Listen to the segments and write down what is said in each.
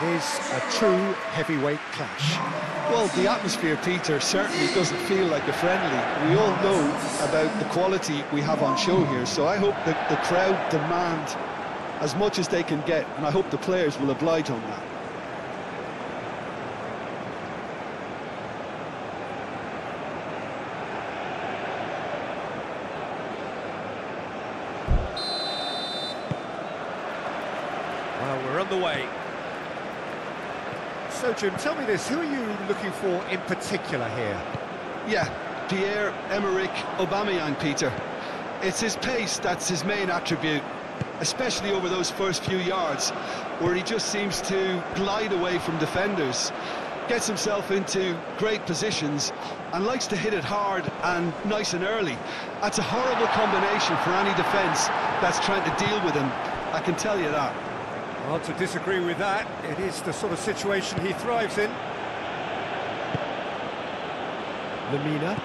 It is a true heavyweight clash. Well, the atmosphere, Peter, certainly doesn't feel like a friendly. We all know about the quality we have on show here, so I hope that the crowd demand as much as they can get, and I hope the players will oblige on that. Well, we're on the way. So, Jim, tell me this, who are you looking for in particular here? Yeah, Pierre-Emerick Aubameyang, Peter. It's his pace that's his main attribute, especially over those first few yards, where he just seems to glide away from defenders, gets himself into great positions, and likes to hit it hard and nice and early. That's a horrible combination for any defence that's trying to deal with him, I can tell you that. Hard to disagree with that. It is the sort of situation he thrives in. Lemina.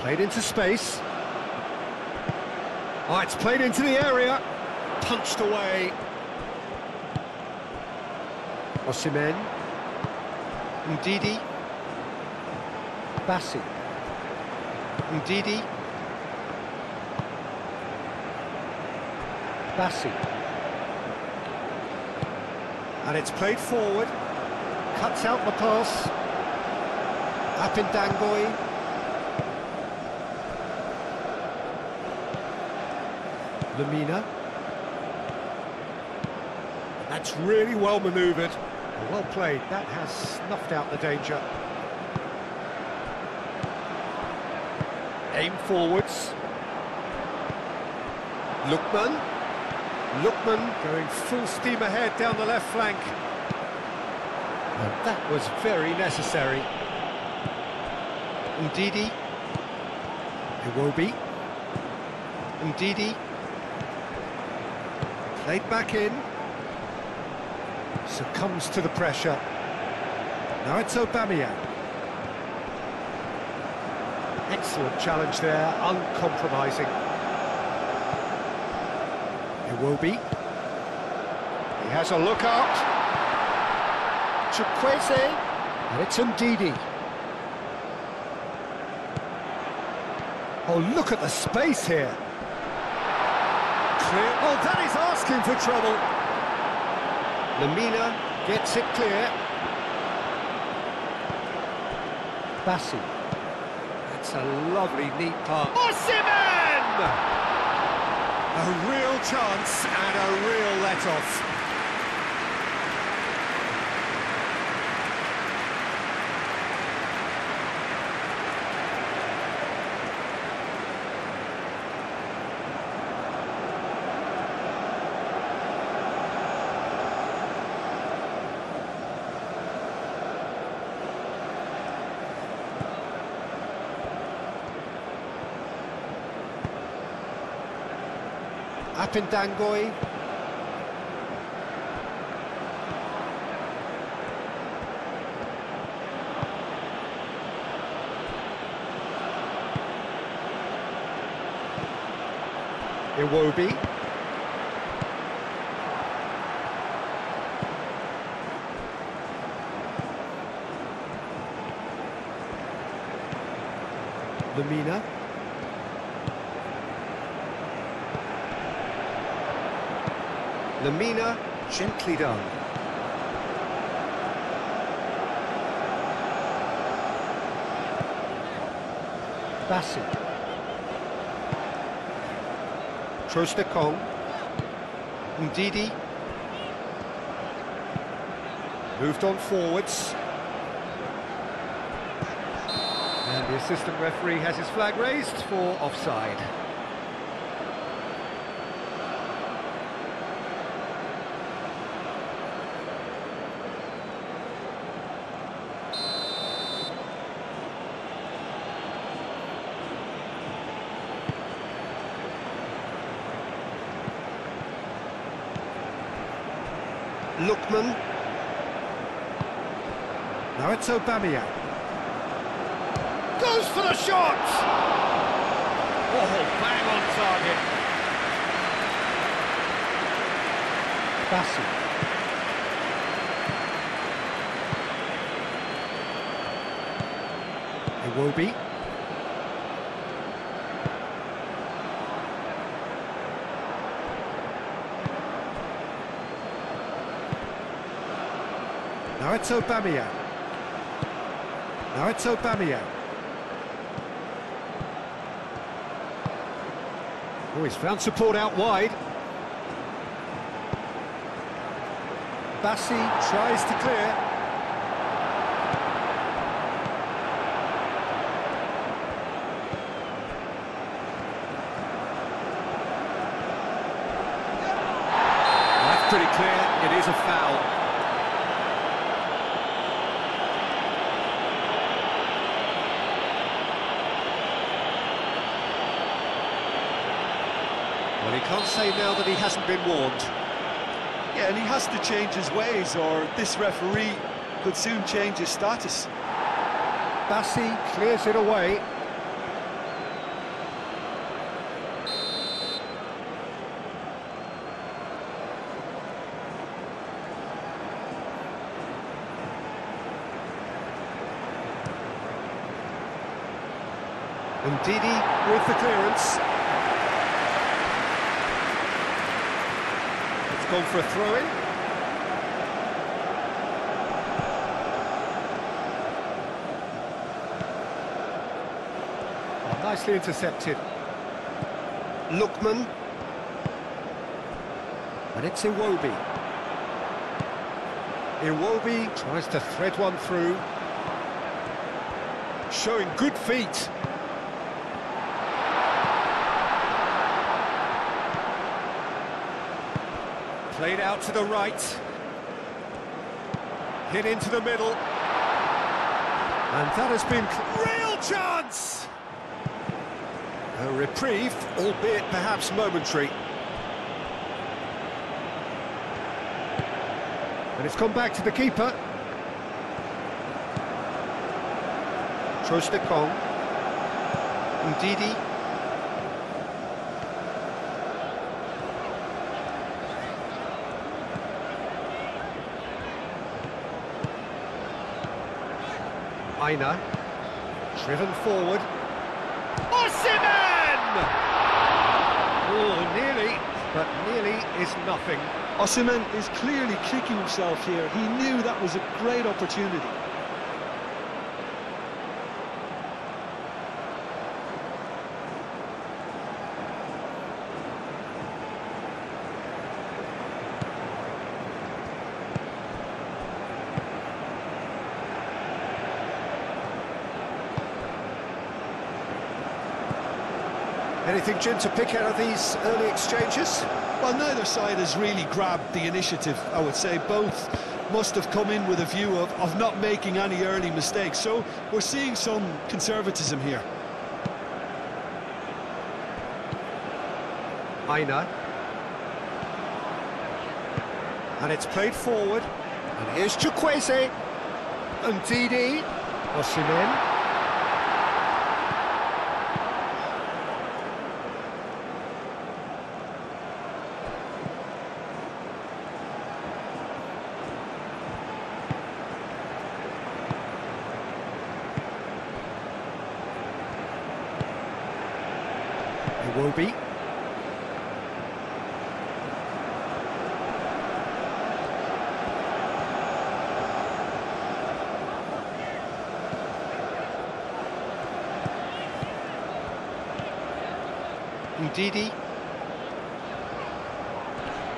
Played into space. Oh, it's played into the area. Punched away. Osimhen. Ndidi. Bassi. Ndidi. Bassi. And it's played forward. Cuts out the pass. Apindangoi. Lemina. That's really well manoeuvred. Well played. That has snuffed out the danger. Aim forwards. Lookman. Lookman going full steam ahead down the left flank. And that was very necessary. Ndidi. Iwobi. Ndidi. Played back in. Succumbs to the pressure. Now it's Aubameyang. Excellent challenge there, uncompromising. Iwobi. He has a look out. Chukwueze. And it's Ndidi. Oh, look at the space here. Clear. Oh, that is asking for trouble. Lemina gets it clear. Bassi. That's a lovely, neat pass. Osimhen! A real chance and a real let-off. Apindangoi. Iwobi. Lemina. Lemina, gently done. Bassi. Trostekong. Ndidi. Moved on forwards. And the assistant referee has his flag raised for offside. Lookman. Now it's Aubameyang. Goes for the shot! Oh, bang on target. Bassi. Iwobi. Now it's Aubameyang. Now it's Aubameyang. Oh, he's found support out wide. Bassi tries to clear. That's pretty clear, it is a foul. Well, he can't say now that he hasn't been warned. Yeah, and he has to change his ways, or this referee could soon change his status. Bassi clears it away. And Didi with the clearance. It's gone for a throw-in. Oh, nicely intercepted. Lookman. And it's Iwobi. Iwobi tries to thread one through. Showing good feet. Played out to the right. Hit into the middle. And that has been real chance! A reprieve, albeit perhaps momentary. And it's come back to the keeper. Trostekong. Ndidi. Aina, driven forward. Osimhen! Oh, nearly, but nearly is nothing. Osimhen is clearly kicking himself here. He knew that was a great opportunity. Anything, Jim, to pick out of these early exchanges? Well, neither side has really grabbed the initiative, I would say. Both must have come in with a view of not making any early mistakes. So we're seeing some conservatism here. Aina. And it's played forward. And here's Chukwueze. And Didi. Osimhen. Iwobi. Ndidi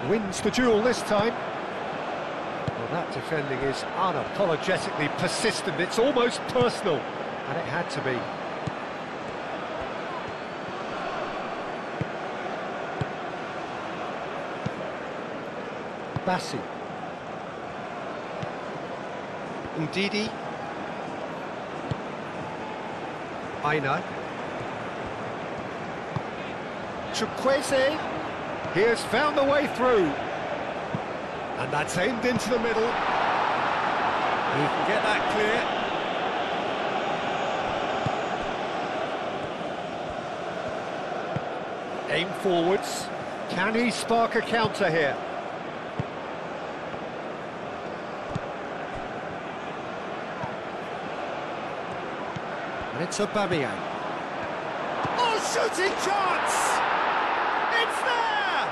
wins the duel this time. Well, that defending is unapologetically persistent. It's almost personal, and it had to be. Bassi. Ndidi. Aina. Chukwueze. He has found the way through. And that's aimed into the middle. He can get that clear. Aim forwards. Can he spark a counter here? And it's Aubameyang. Oh, shooting chance! It's there!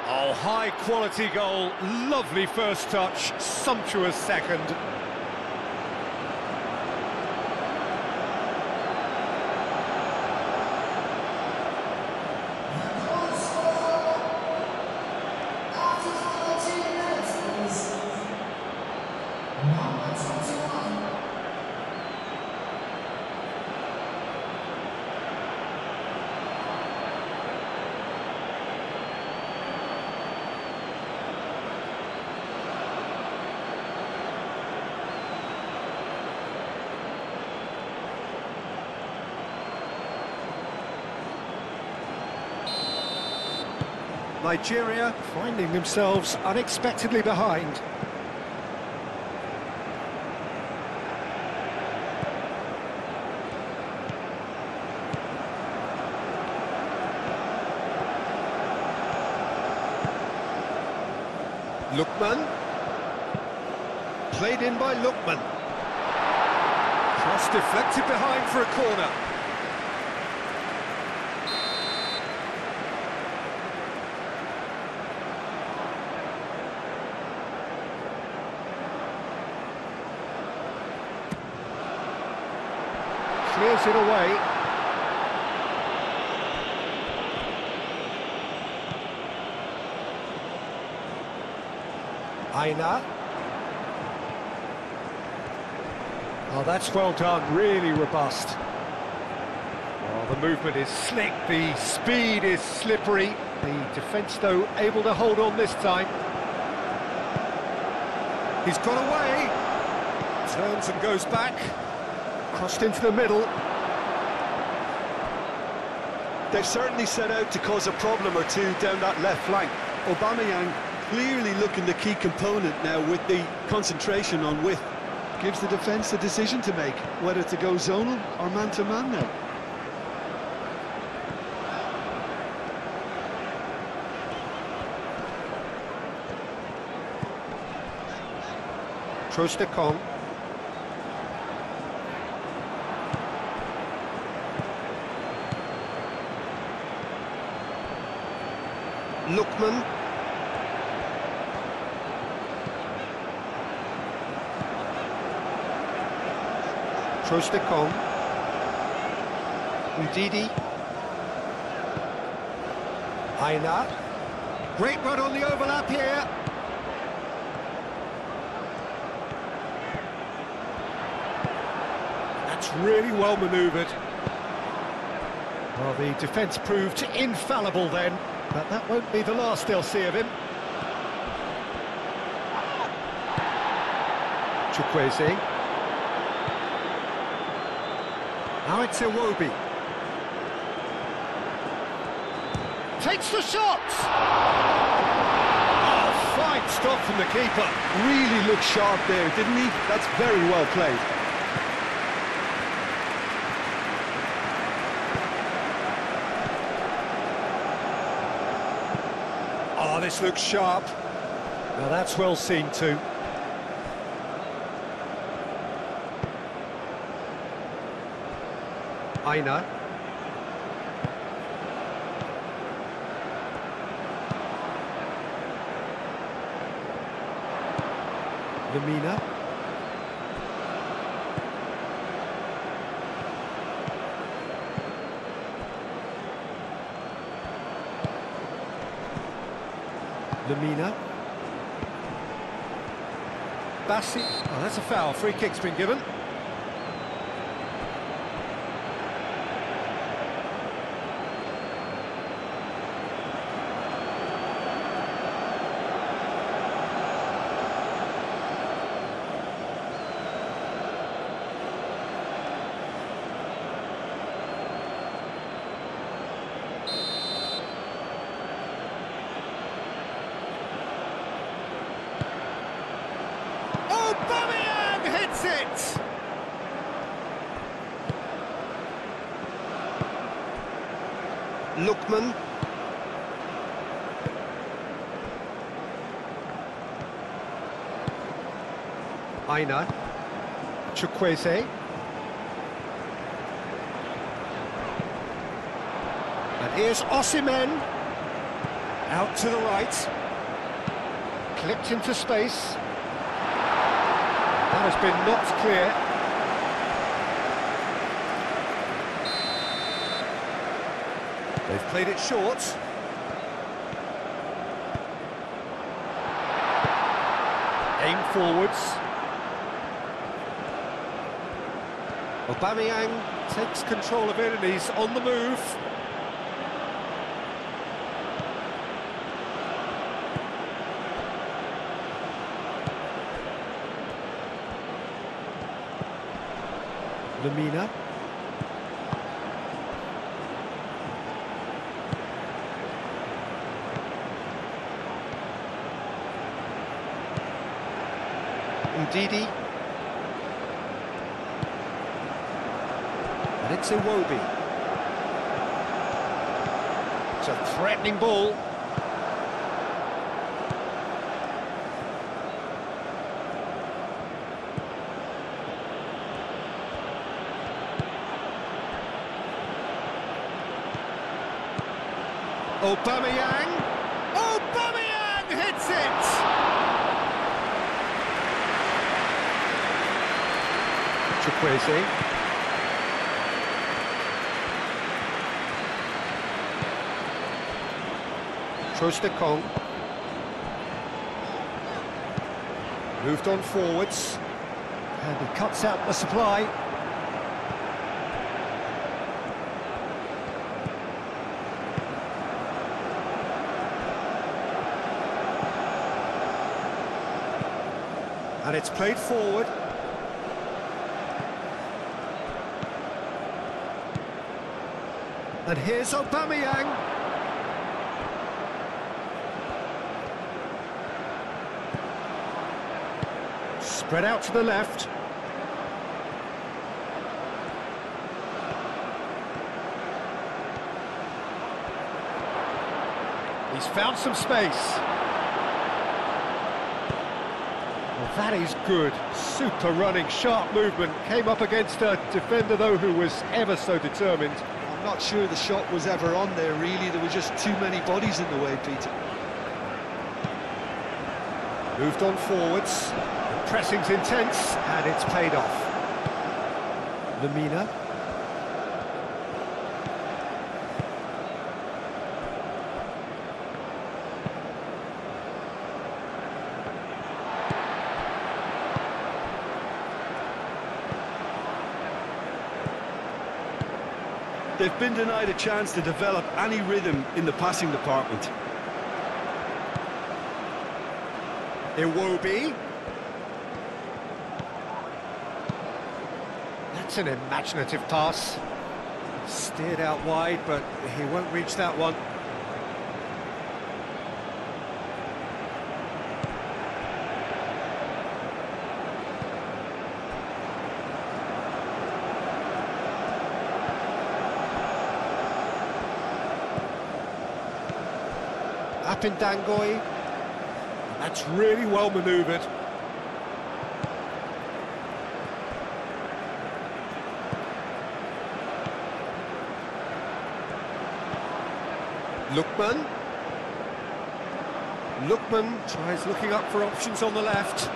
Oh, high-quality goal. Lovely first touch, sumptuous second. Nigeria finding themselves unexpectedly behind. Lookman. Played in by Lookman. Cross deflected behind for a corner. Clears it away. Aina. Oh, that's well done, really robust. Oh, the movement is slick, the speed is slippery. The defence, though, able to hold on this time. He's got away. Turns and goes back. Crossed into the middle. They've certainly set out to cause a problem or two down that left flank. Aubameyang clearly looking the key component now with the concentration on width. Gives the defence a decision to make, whether to go zonal or man-to-man now. Trostekong. Lookman. Trostekong. Ndidi. Aina. Great run on the overlap here. That's really well manoeuvred. Well, the defence proved infallible then, but that won't be the last they'll see of him. Chukwueze. Now it's Iwobi. Takes the shot! Oh, fine stop from the keeper. Really looked sharp there, didn't he? That's very well played. Oh, this looks sharp. Now that's well seen too. Aina. Lamina. Lamina. Bassi. Oh, that's a foul. Free kick's been given. hits it! Lookman. Aina. Chukwueze. And here's Osimhen. Out to the right. Clipped into space. That has been knocked clear. They've played it short. Aim forwards. Aubameyang takes control of it and he's on the move. Lamina. Ndidi. And it's Iwobi. It's a threatening ball. Aubameyang! Aubameyang hits it! Chukwueze. Trostekong. Moved on forwards. And he cuts out the supply. And it's played forward. And here's Aubameyang. Spread out to the left. He's found some space. Well, that is good. Super running, sharp movement. Came up against a defender, though, who was ever so determined. I'm not sure the shot was ever on there, really. There were just too many bodies in the way, Peter. Moved on forwards. The pressing's intense, and it's paid off. Lamina. They've been denied a chance to develop any rhythm in the passing department. Iwobi. That's an imaginative pass. Steered out wide, but he won't reach that one. Apindangoi. That's really well manoeuvred. Lookman. Lookman tries looking up for options on the left.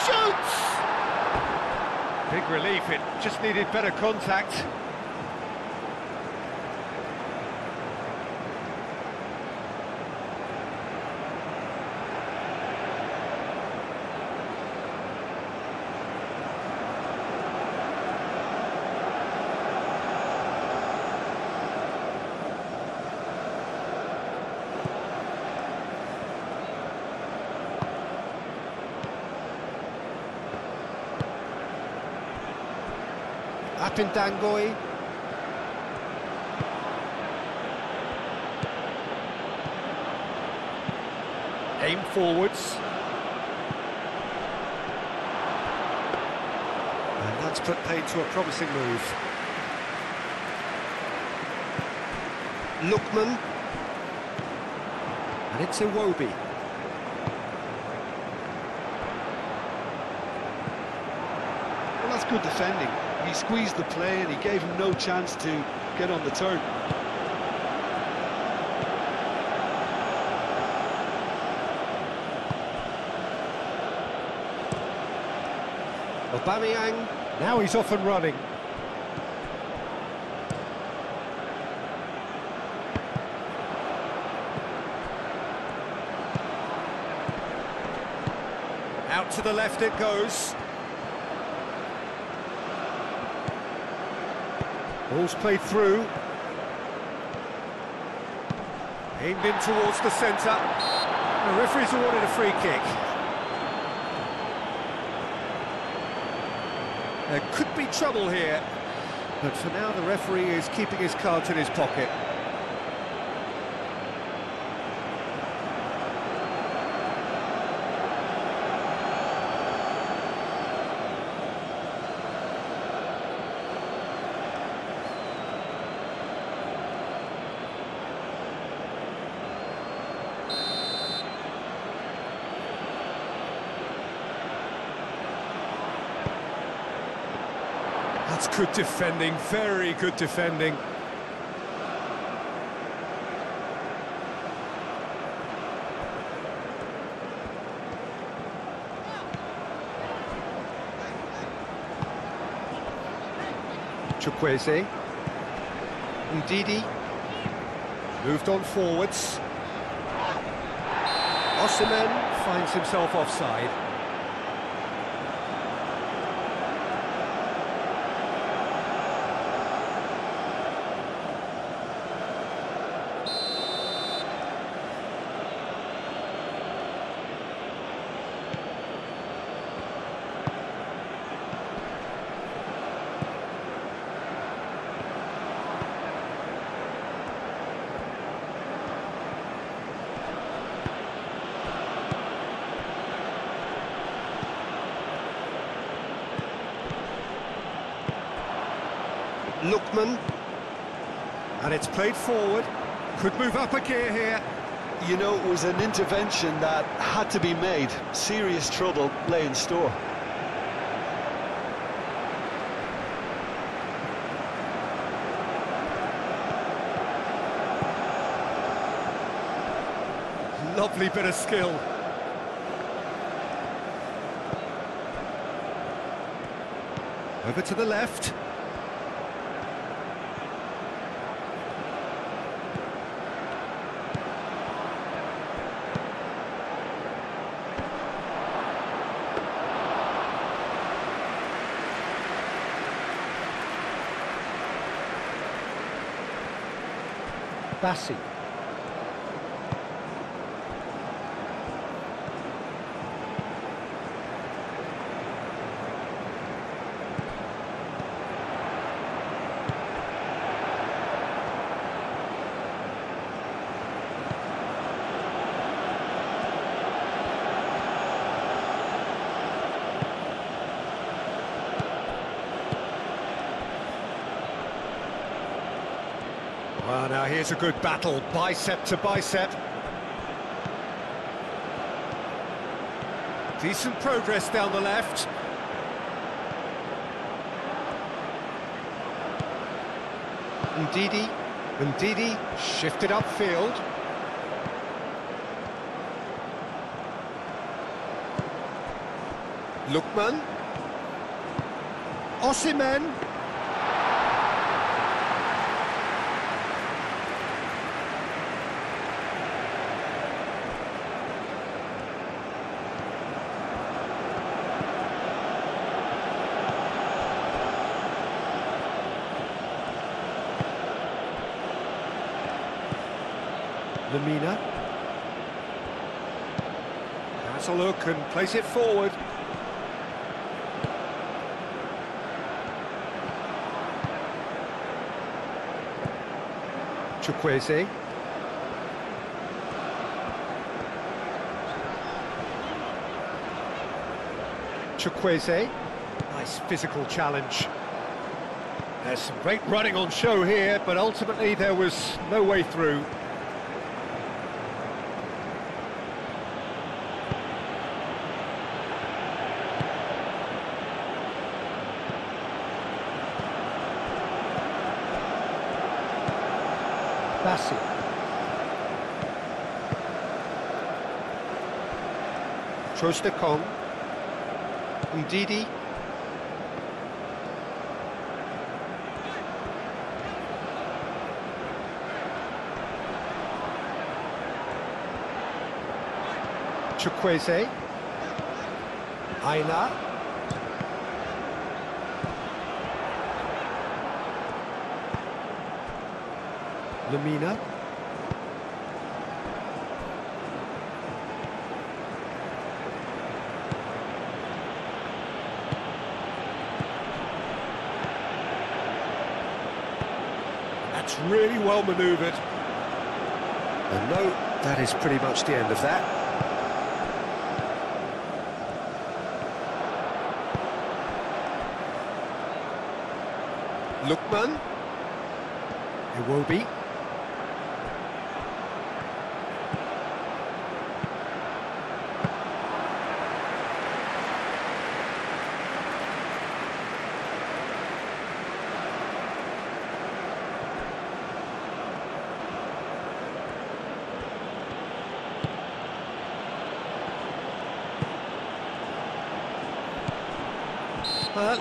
Shoots! Big relief, it just needed better contact. Apindangoi. Aim forwards. And that's put paid to a promising move. Lookman. And it's Iwobi. Well, that's good defending. He squeezed the play and he gave him no chance to get on the turn. Aubameyang, now he's off and running. Out to the left it goes. Ball's played through. Aimed in towards the centre. The referee's awarded a free kick. There could be trouble here, but for now the referee is keeping his cards in his pocket. That's good defending, very good defending. Chukwueze. Ndidi. Moved on forwards. Osimhen finds himself offside. Lookman, and it's played forward, could move up a gear here. You know, it was an intervention that had to be made. Serious trouble lay in store. Lovely bit of skill. Over to the left. Bassi. Well, now here's a good battle, bicep to bicep. Decent progress down the left. Ndidi shifted upfield. Lookman. Osimhen. Lamina. Has a look and plays it forward. Chukwueze. Chukwueze. Nice physical challenge. There's some great running on show here, but ultimately there was no way through. Bassi. Trostekong. Ndidi. Chukwueze. Aina. Lamina. That's really well manoeuvred. And no, that is pretty much the end of that. Lukman. Iwobi.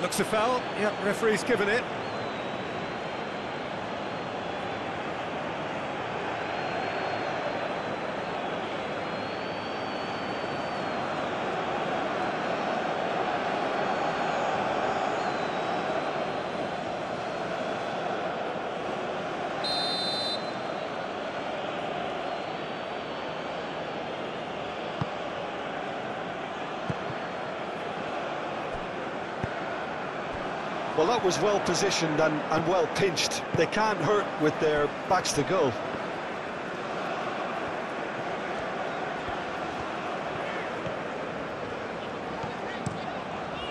Looks a foul. Yep, referee's given it. Well, that was well positioned and well pinched. They can't hurt with their backs to goal.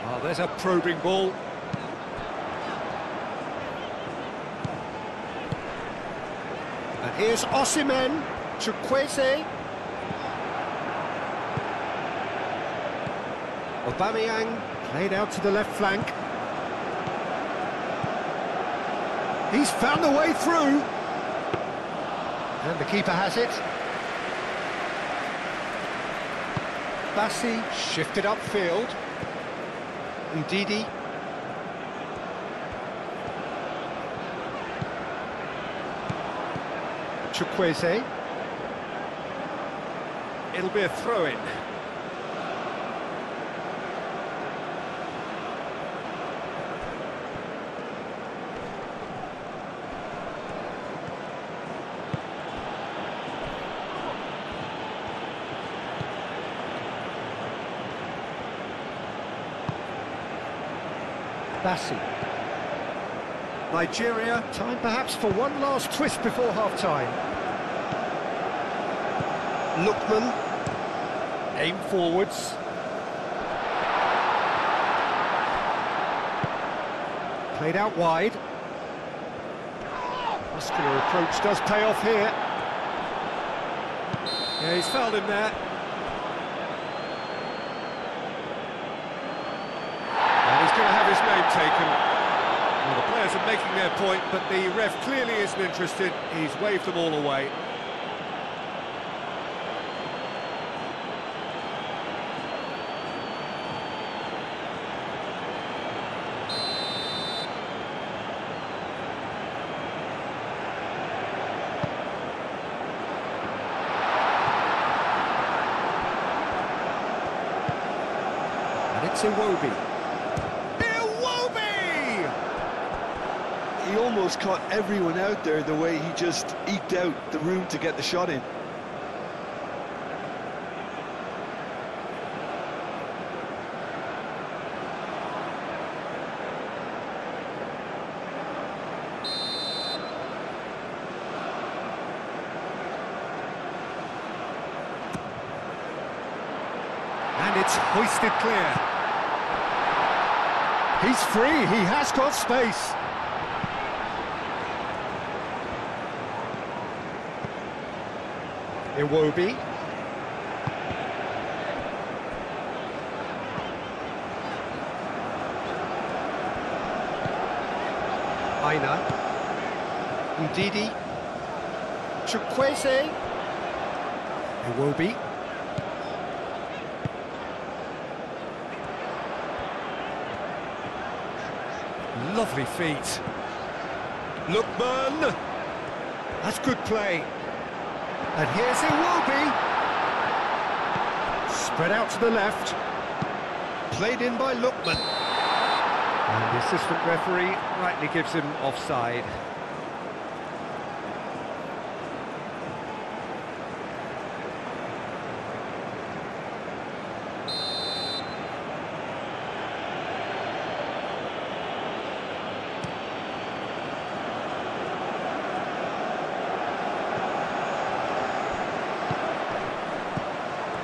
Oh, there's a probing ball. And here's Osimhen. Chukwueze. Aubameyang played out to the left flank. He's found the way through. And the keeper has it. Bassi shifted upfield. Ndidi. Chukwueze. It'll be a throw-in. Bassi. Nigeria, time perhaps for one last twist before half-time. Lukman. Aim forwards. Played out wide. Muscular approach does pay off here. Yeah, he's fouled him there. Going to have his name taken. Well, the players are making their point, but the ref clearly isn't interested. He's waved them all away. And it's Iwobi. He almost caught everyone out there the way he just eked out the room to get the shot in. And it's hoisted clear. He's free, he has got space. Iwobi. Aina. Ndidi. Chukwueze. Iwobi. Lovely feet. Lookman. That's good play. And here's Iwobi. Spread out to the left. Played in by Lookman. And the assistant referee rightly gives him offside.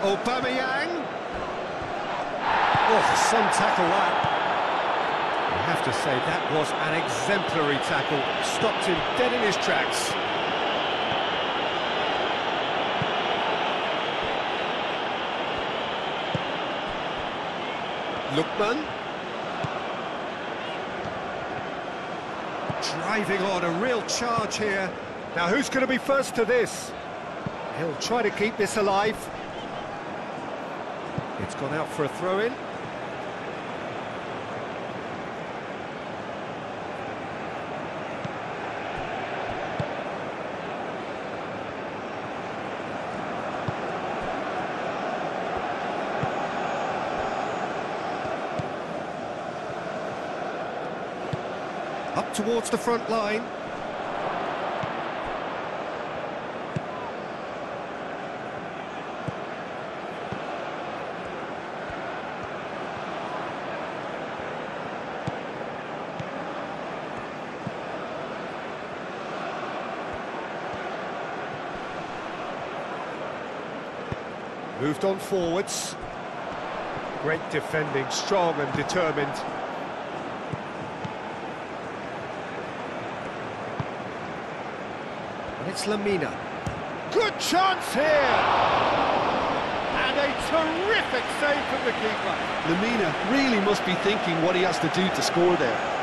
Aubameyang. Oh, some tackle that. I have to say, that was an exemplary tackle. Stopped him dead in his tracks. Lookman. Driving on, a real charge here. Now, who's going to be first to this? He'll try to keep this alive. It's gone out for a throw-in. Up towards the front line. Moved on forwards. Great defending, strong and determined. And it's Lamina. Good chance here! And a terrific save from the keeper. Lamina really must be thinking what he has to do to score there.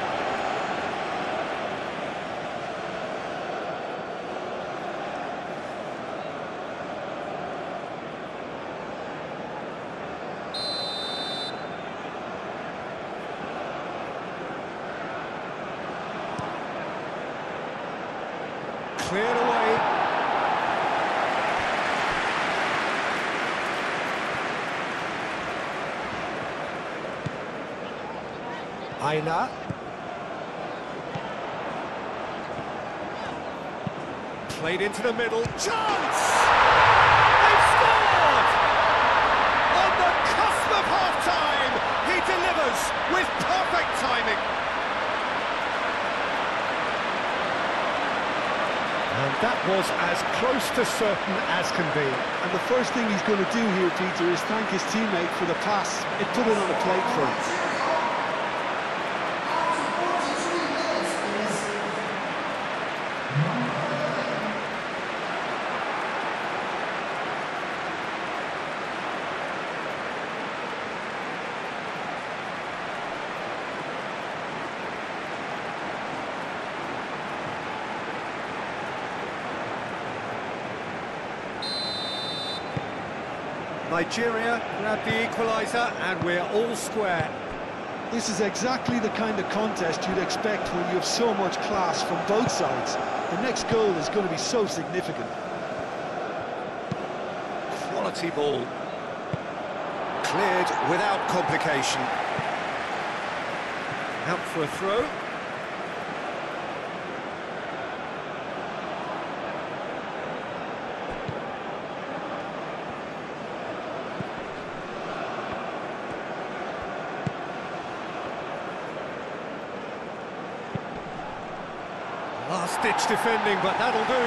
Cleared away. Aina. Played into the middle. Chance! They've scored! On the cusp of half-time, he delivers with perfect timing. And that was as close to certain as can be. And the first thing he's going to do here, Peter, is thank his teammate for the pass. It put it on a plate for him. Nigeria grabbed the equaliser and we're all square. This is exactly the kind of contest you'd expect when you have so much class from both sides. The next goal is going to be so significant. Quality ball. Cleared without complication. Out for a throw. Last-ditch defending, but that'll do.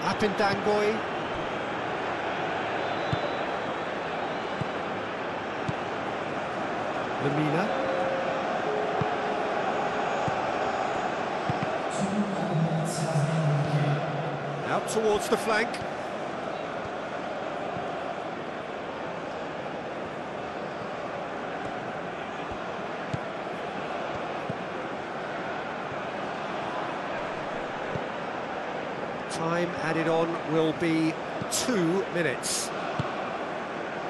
Apindangoy. Lemina. Out towards the flank. Time added on will be 2 minutes.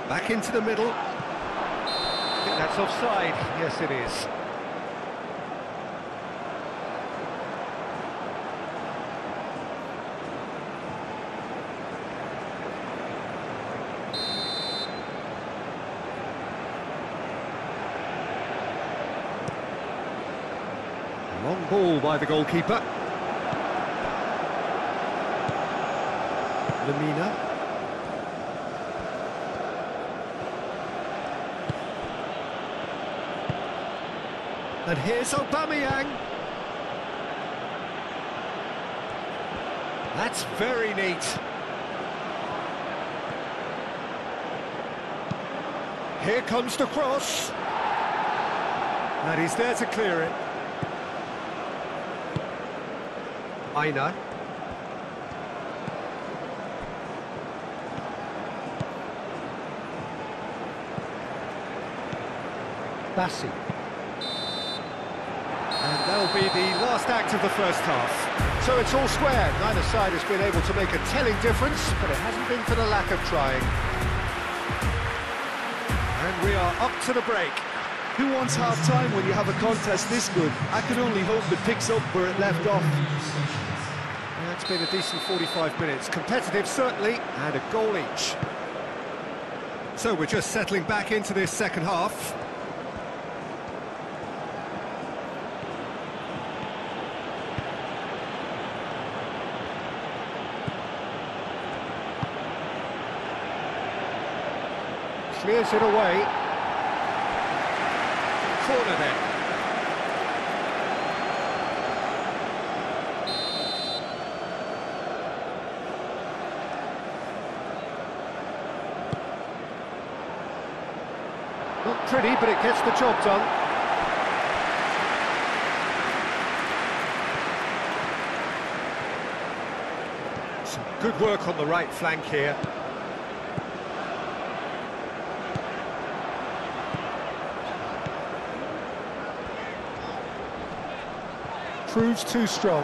Back into the middle. I think that's offside. Yes, it is. Long ball by the goalkeeper. Lemina. And here's Aubameyang. That's very neat. Here comes the cross. And he's there to clear it. Aina. Bassi. And that'll be the last act of the first half. So it's all square. Neither side has been able to make a telling difference, but it hasn't been for the lack of trying. And we are up to the break. Who wants half-time when you have a contest this good? I can only hope it picks up where it left off. Yeah, it's been a decent 45 minutes. Competitive, certainly, and a goal each. So we're just settling back into this second half. Clears it away. Corner then. Not pretty, but it gets the job done. Some good work on the right flank here. Proves too strong.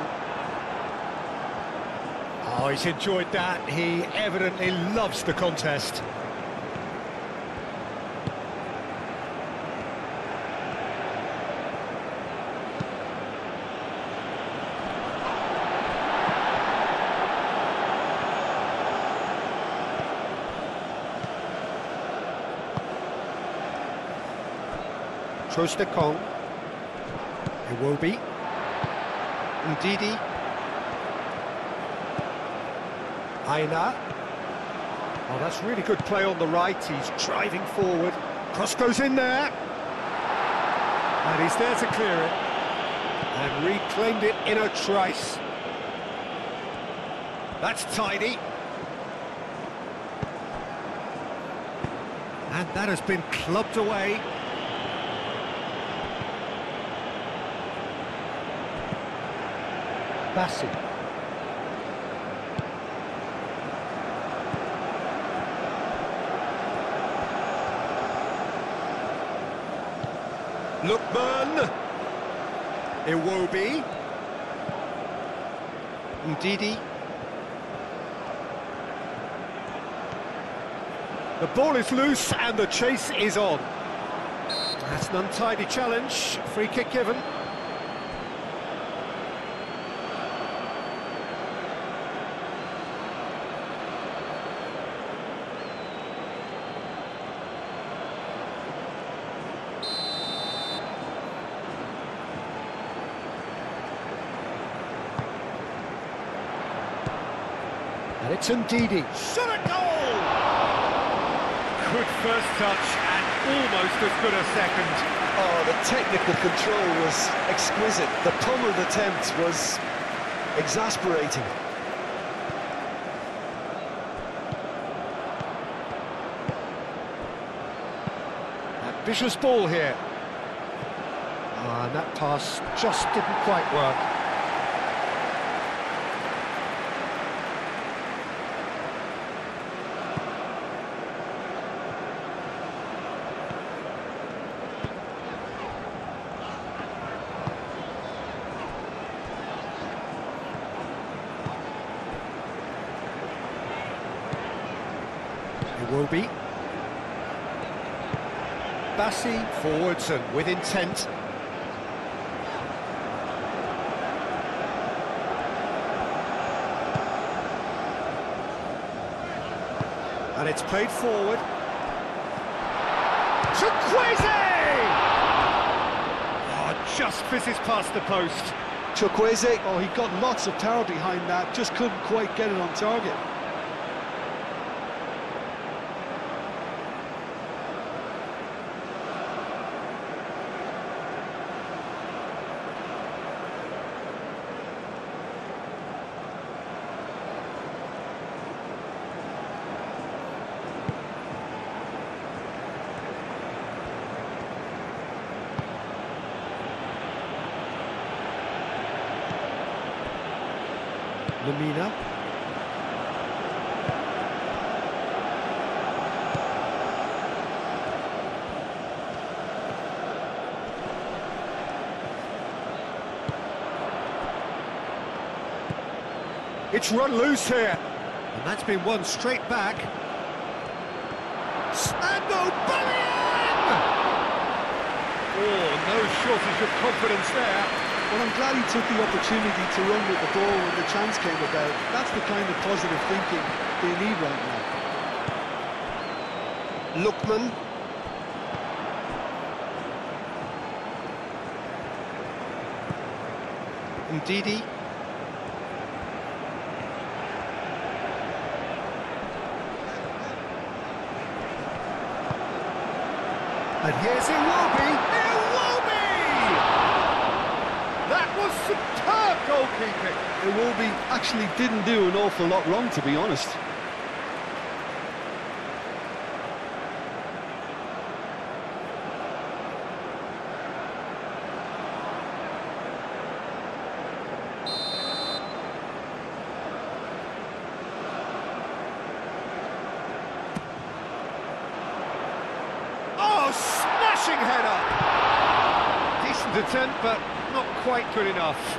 Oh, he's enjoyed that. He evidently loves the contest. Trostekong. Iwobi. Ndidi. Aina. Oh, that's really good play on the right. He's driving forward. Cross goes in there. And he's there to clear it. And reclaimed it in a trice. That's tidy. And that has been clubbed away. Bassi. Lookman. Iwobi. Ndidi. The ball is loose and the chase is on. That's an untidy challenge. Free kick given. And it's Ndidi. Shot a goal! Good first touch and almost as good a second. Oh, the technical control was exquisite. The pummeled attempt was exasperating. Ambitious ball here. And that pass just didn't quite work. It will be. Bassi forwards and with intent. And it's played forward. Chukwueze! Oh, just fizzes past the post. Chukwueze, oh, he got lots of power behind that, just couldn't quite get it on target. Lamina. It's run loose here, and that's been won straight back. And Aubameyang! Oh, no shortage of confidence there. Well, I'm glad he took the opportunity to run with the ball when the chance came about. That's the kind of positive thinking they need right now. Lookman. Ndidi. And here's Iwobi. Iwobi! That was superb goalkeeping. Iwobi actually didn't do an awful lot wrong, to be honest. Oh, smashing header! Decent attempt, but not quite good enough.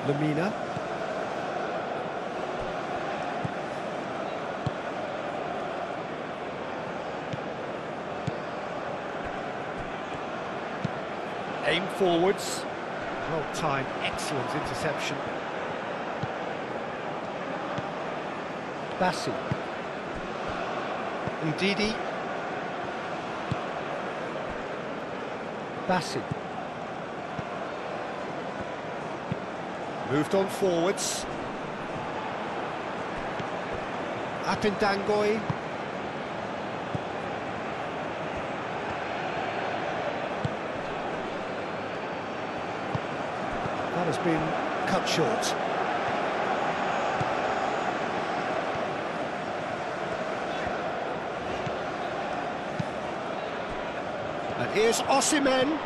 Lamina. Aim forwards. Well timed, excellent interception. Bassi. Ndidi. Bassi. Moved on forwards. Apindangoi. That has been cut short. And here's Osimhen.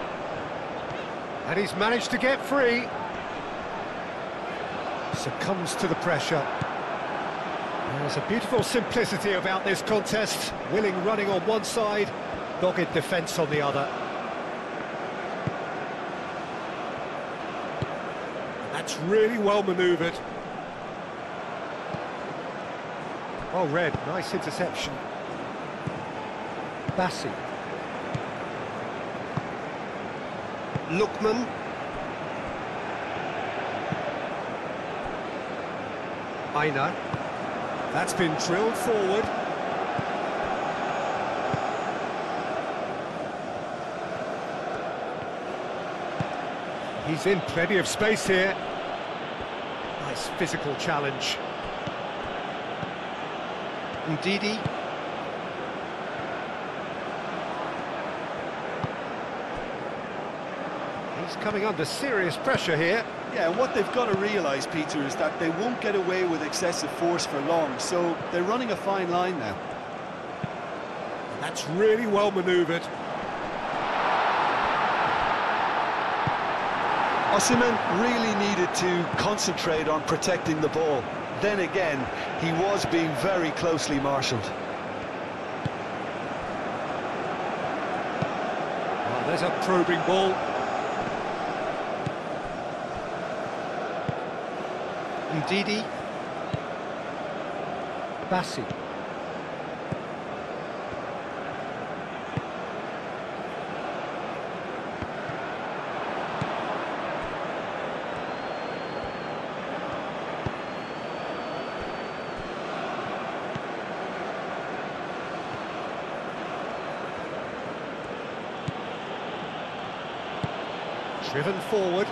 And he's managed to get free. Succumbs to the pressure. There's a beautiful simplicity about this contest. Willing running on one side, dogged defence on the other. That's really well manoeuvred. Well read, nice interception. Bassi. Lookman. Aina. That's been drilled forward. He's in plenty of space here. Nice physical challenge. Ndidi. He's coming under serious pressure here. Yeah, and what they've got to realise, Peter, is that they won't get away with excessive force for long, so they're running a fine line now. And that's really well manoeuvred. Osimhen really needed to concentrate on protecting the ball. Then again, he was being very closely marshalled. Well, there's a probing ball. Ndidi. Bassi. Driven forward.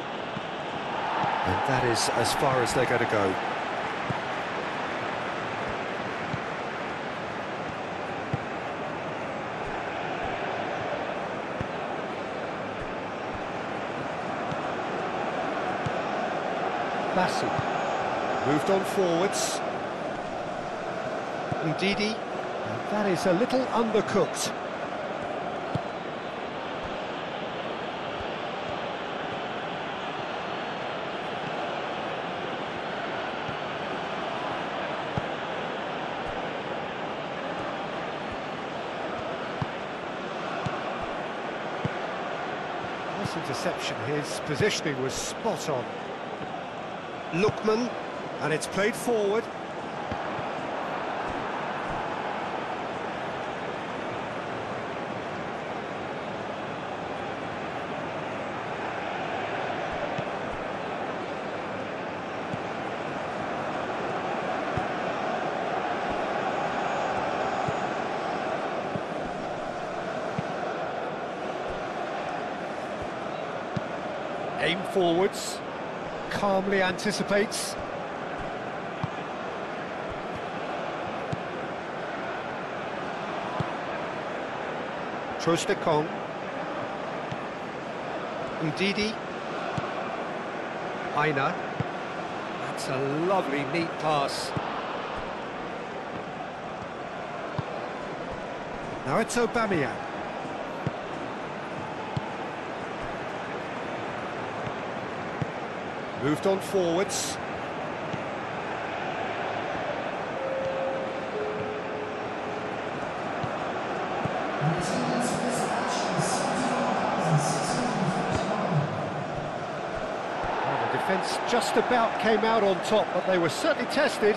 And that is as far as they're going to go. Bassi. Moved on forwards. Ndidi. And that is a little undercooked. Interception, his positioning was spot on. Lookman, and it's played forward. Aim forwards, calmly anticipates. Trostekong. Ndidi. Aina. That's a lovely, neat pass. Now it's Aubameyang. Moved on forwards. Well, the defence just about came out on top, but they were certainly tested.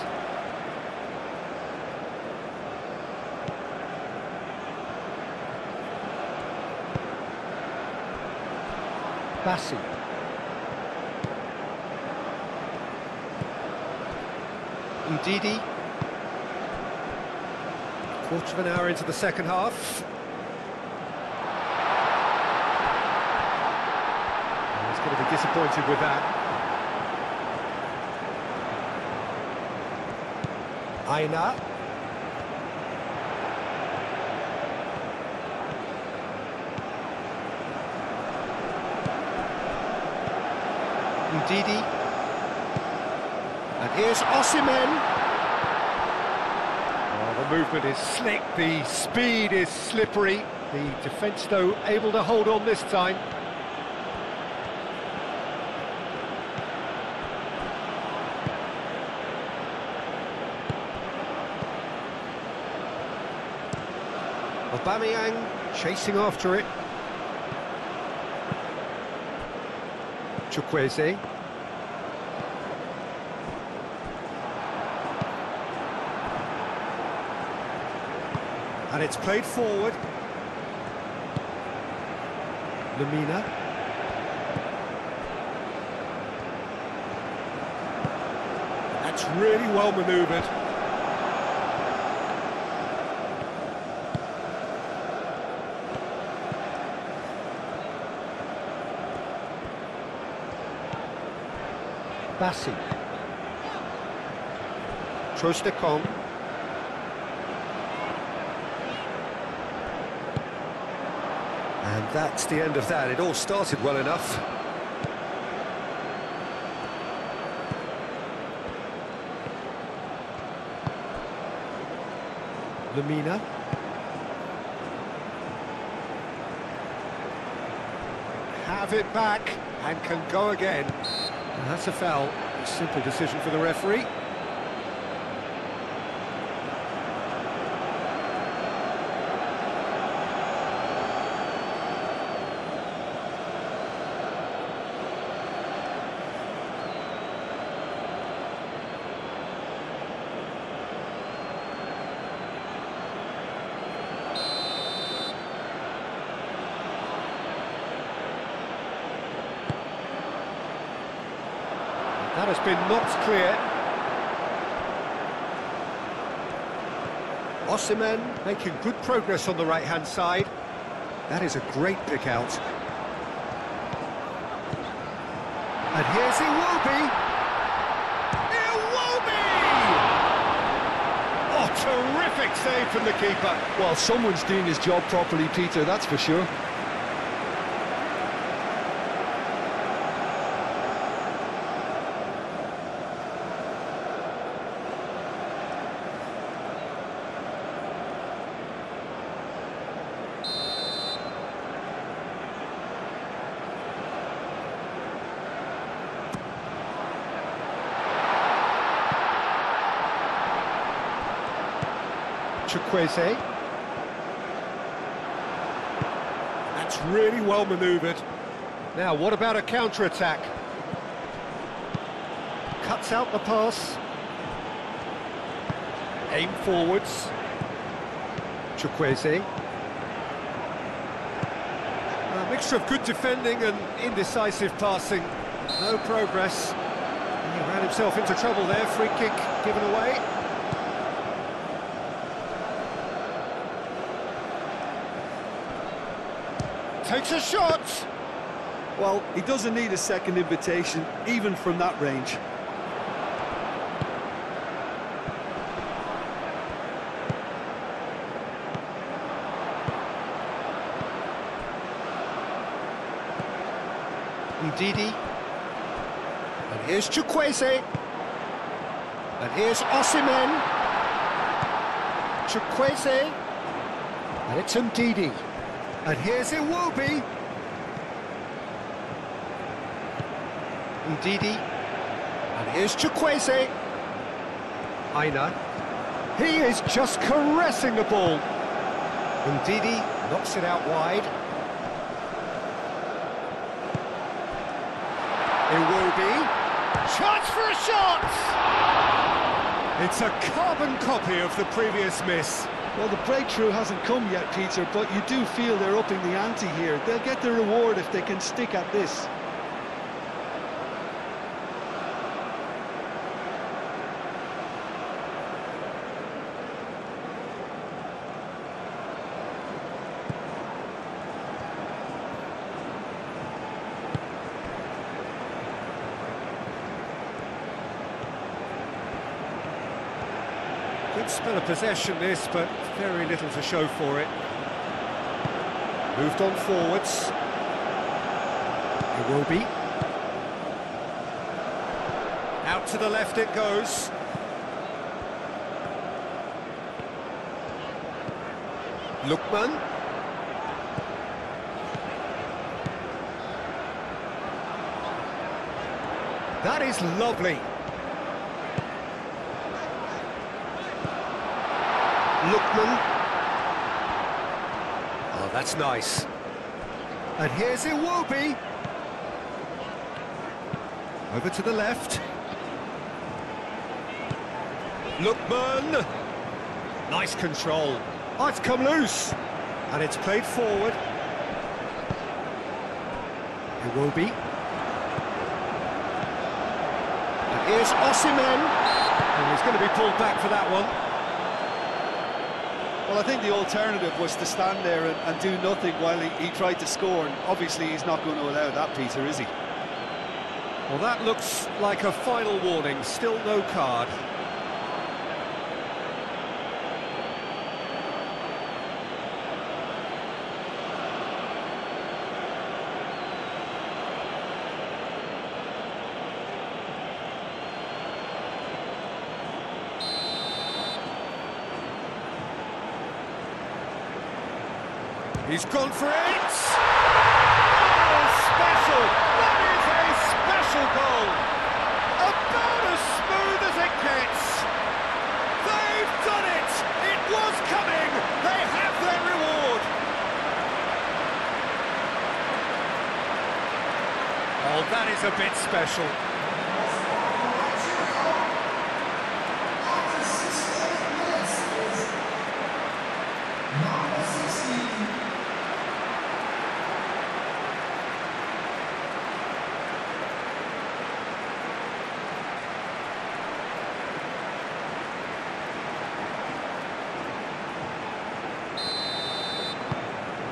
Bassi. Ndidi. Quarter of an hour into the second half. He's going to be disappointed with that. Aina. Ndidi. And here's Osimhen. Oh, the movement is slick, the speed is slippery. The defence, though, able to hold on this time. Aubameyang chasing after it. Chukwueze. And it's played forward. Lamina. That's really well manoeuvred. Bassi. Trostekong. And that's the end of that. It all started well enough. Lamina. Have it back and can go again. And that's a foul. A simple decision for the referee. That has been knocked clear. Osimhen making good progress on the right-hand side. That is a great pick out. And here's Iwobi. Iwobi! Oh, terrific save from the keeper. Well, someone's doing his job properly, Peter, that's for sure. Chukwueze. That's really well manoeuvred. Now, what about a counter-attack? Cuts out the pass. Aim forwards. Chukwueze. A mixture of good defending and indecisive passing. No progress. He ran himself into trouble there. Free kick given away. Takes a shot! Well, he doesn't need a second invitation, even from that range. Ndidi. And here's Chukwueze. And here's Osimhen. Chukwueze. And it's Ndidi. And here's Iwobi. Ndidi. And here's Chukwueze. Aina. He is just caressing the ball. Ndidi knocks it out wide. Iwobi. Chance for a shot! It's a carbon copy of the previous miss. Well, the breakthrough hasn't come yet, Peter, but you do feel they're upping the ante here. They'll get the reward if they can stick at this. Good spell of possession this, but very little to show for it. Moved on forwards. Iwobi. Out to the left it goes. Lookman. That is lovely. Lookman. Oh, that's nice. And here's Iwobi. Over to the left. Lookman. Nice control. Oh, it's come loose. And it's played forward. Iwobi. And here's Osimhen. And he's going to be pulled back for that one. Well, I think the alternative was to stand there and do nothing while he tried to score, and obviously he's not going to allow that, Peter, is he? Well, that looks like a final warning, still no card. He's gone for it! Oh, special! That is a special goal! About as smooth as it gets! They've done it! It was coming! They have their reward! Oh, that is a bit special.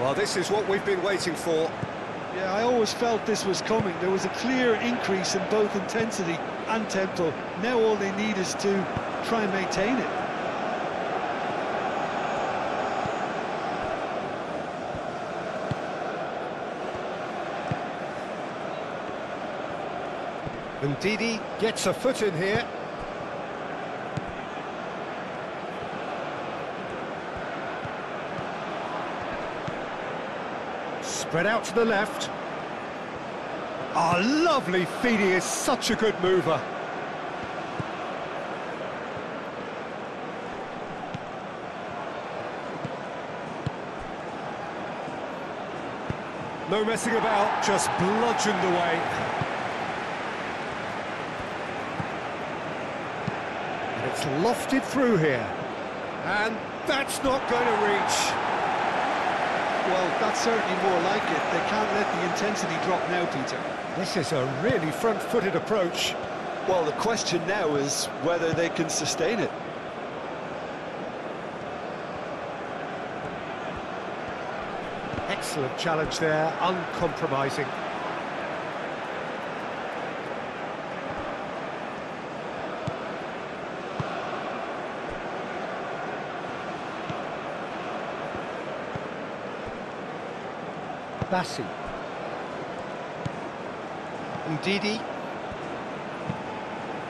Well, this is what we've been waiting for. Yeah, I always felt this was coming. There was a clear increase in both intensity and tempo. Now all they need is to try and maintain it. And Didi gets a foot in here. Spread out to the left. Ah, lovely feed. He is such a good mover. No messing about, just bludgeoned away. And it's lofted through here. And that's not going to reach. Well, that's certainly more like it. They can't let the intensity drop now, Peter. This is a really front-footed approach. Well, the question now is whether they can sustain it. Excellent challenge there, uncompromising. Bassi. Ndidi.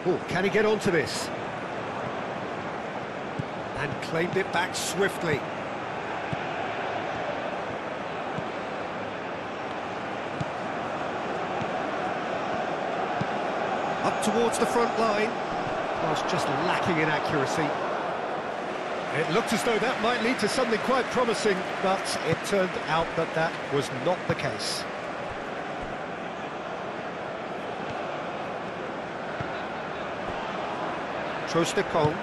Oh, can he get onto this? And claimed it back swiftly. Up towards the front line. Was just lacking in accuracy. It looked as though that might lead to something quite promising, but it turned out that that was not the case. Trostekong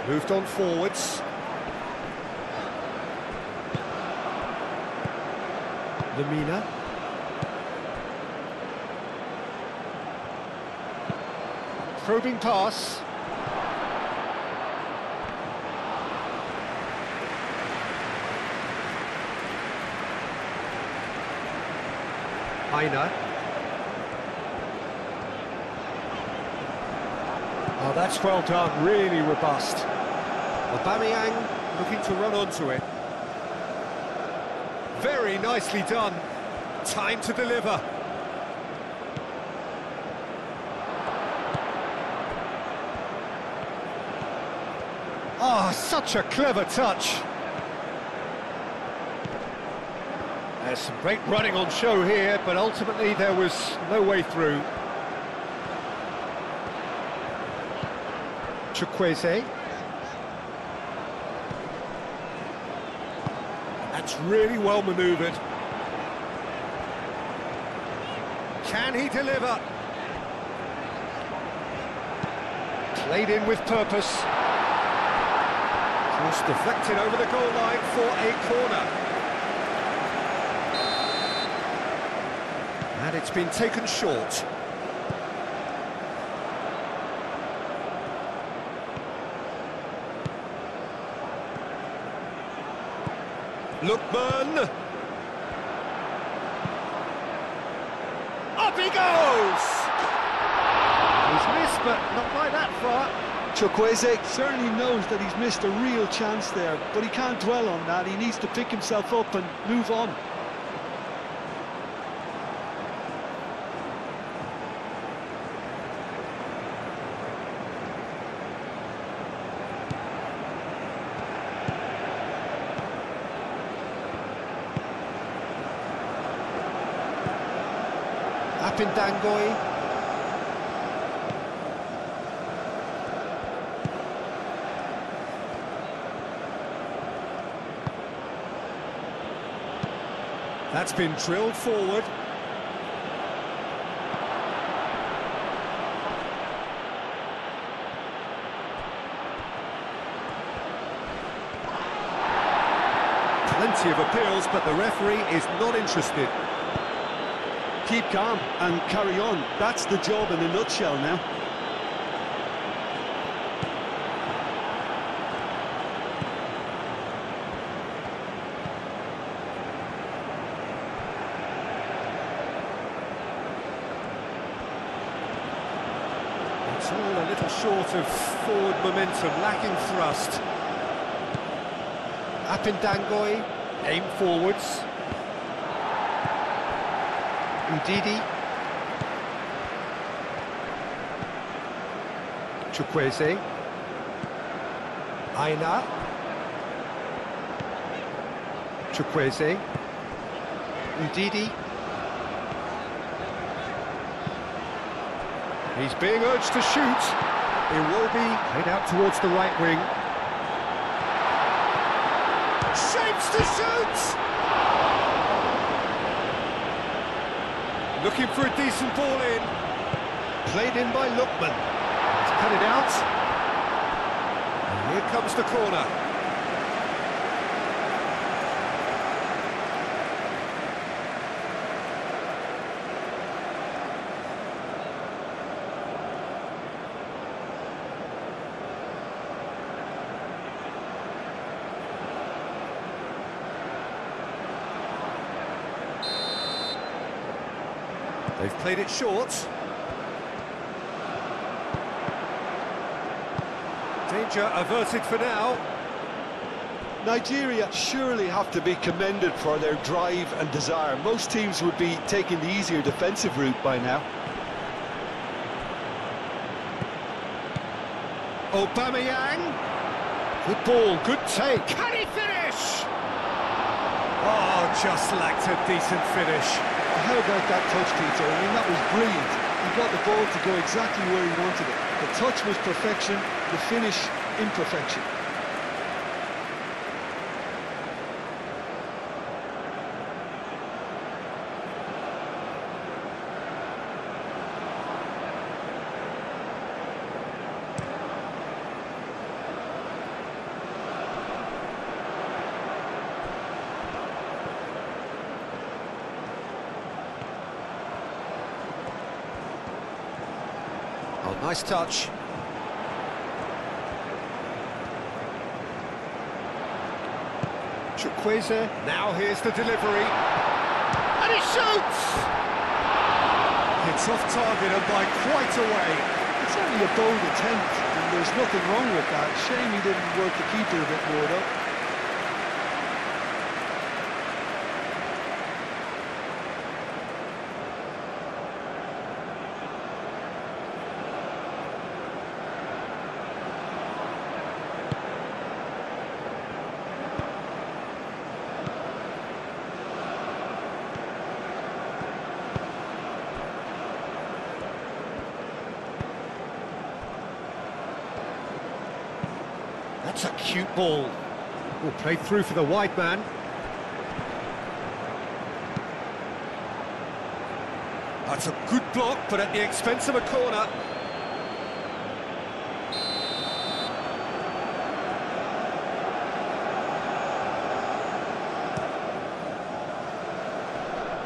moved on forwards. Lemina. Probing pass. Aina. Oh, that's well done, really robust. Aubameyang looking to run onto it. Very nicely done. Time to deliver. Oh, such a clever touch. There's some great running on show here, but ultimately there was no way through. Chukwueze. That's really well manoeuvred. Can he deliver? Played in with purpose. Cross deflected over the goal line for a corner. And it's been taken short. Lookman. Up he goes! He's missed, but not by that far. Chukwueze certainly knows that he's missed a real chance there, but he can't dwell on that. He needs to pick himself up and move on. Apindangoi. That's been drilled forward. Plenty of appeals, but the referee is not interested. Keep calm and carry on. That's the job in a nutshell now. It's all a little short of forward momentum, lacking thrust. Apindangoi, aim forwards. Ndidi. Chukwueze. Aina. Chukwueze. Ndidi. He's being urged to shoot. Iwobi played out towards the right wing. Shapes to shoot! Looking for a decent ball in. Played in by Lookman. He's cut it out. And here comes the corner. They've played it short. Danger averted for now. Nigeria surely have to be commended for their drive and desire. Most teams would be taking the easier defensive route by now. Aubameyang. Good ball, good take. Can he finish? Oh, just lacked a decent finish. How about that touch, Peter? I mean, that was brilliant. He got the ball to go exactly where he wanted it. The touch was perfection, the finish imperfection. Oh, nice touch. Chukwueze, now here's the delivery. And he shoots! It's off target and by quite a way. It's only a bold attempt, and there's nothing wrong with that. Shame he didn't work the keeper a bit more, though. That's a cute ball. Oh, played through for the wide man. That's a good block, but at the expense of a corner.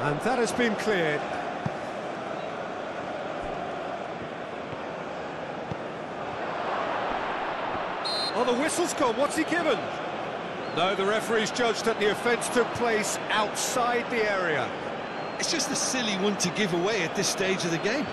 And that has been cleared. Oh, the whistle's gone. What's he given? No, the referee's judged that the offence took place outside the area. It's just a silly one to give away at this stage of the game.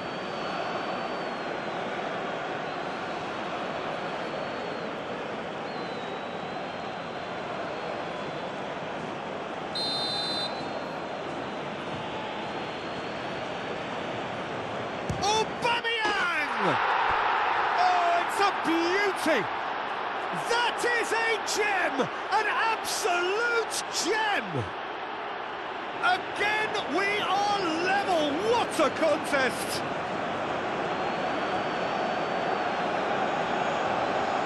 Aubameyang! Oh, it's a beauty! That is a gem! An absolute gem! Again, we are level. What What a contest!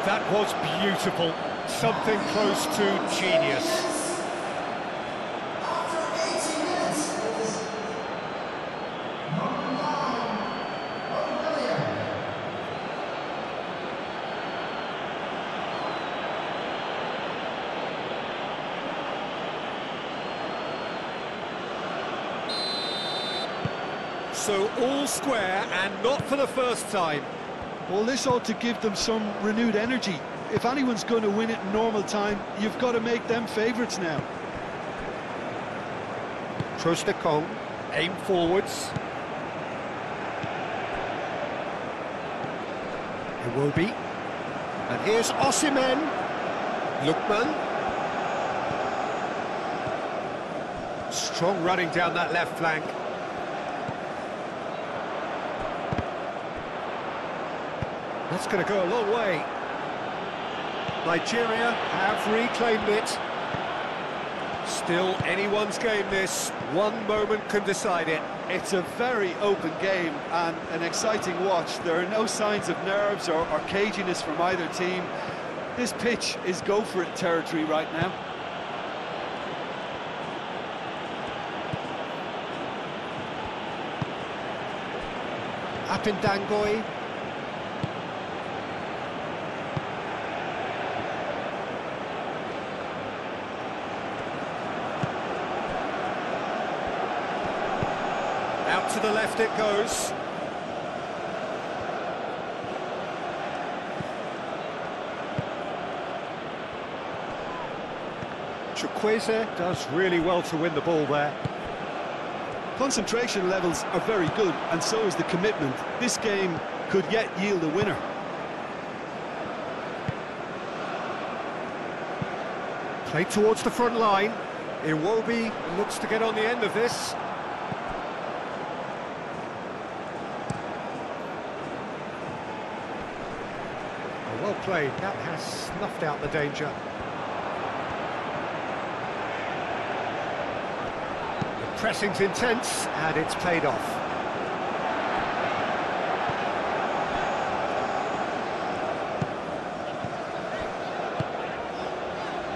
That was beautiful. Something close to genius. So all square, and not for the first time. Well, this ought to give them some renewed energy. If anyone's going to win it in normal time, you've got to make them favourites now. Trostekong, aim forwards. Iwobi. And here's Osimhen. Lookman. Strong running down that left flank. That's going to go a long way. Nigeria have reclaimed it. Still anyone's game this. One moment can decide it. It's a very open game and an exciting watch. There are no signs of nerves or caginess from either team. This pitch is go-for-it territory right now. Apindangoi. Out to the left it goes. Chukwueze does really well to win the ball there. Concentration levels are very good, and so is the commitment. This game could yet yield a winner. Play towards the front line. Iwobi looks to get on the end of this. Well played, that has snuffed out the danger. The pressing's intense, and it's paid off.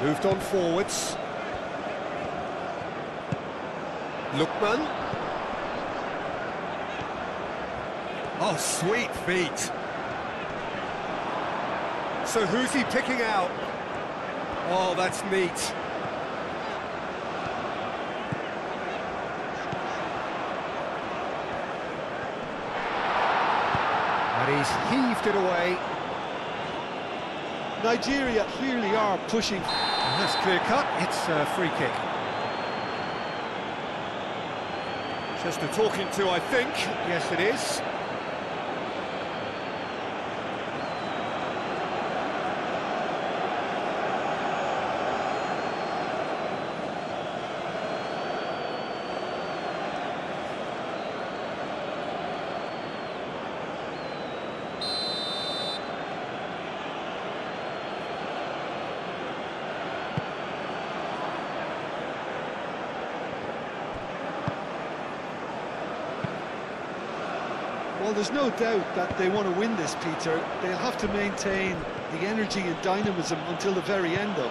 Moved on forwards. Lookman. Oh, sweet feet. So who's he picking out? Oh, that's neat. And he's heaved it away. Nigeria clearly are pushing. And that's clear cut, it's a free kick. Just a talking to, I think. Yes, it is. Well, there's no doubt that they want to win this, Peter. They'll have to maintain the energy and dynamism until the very end, though.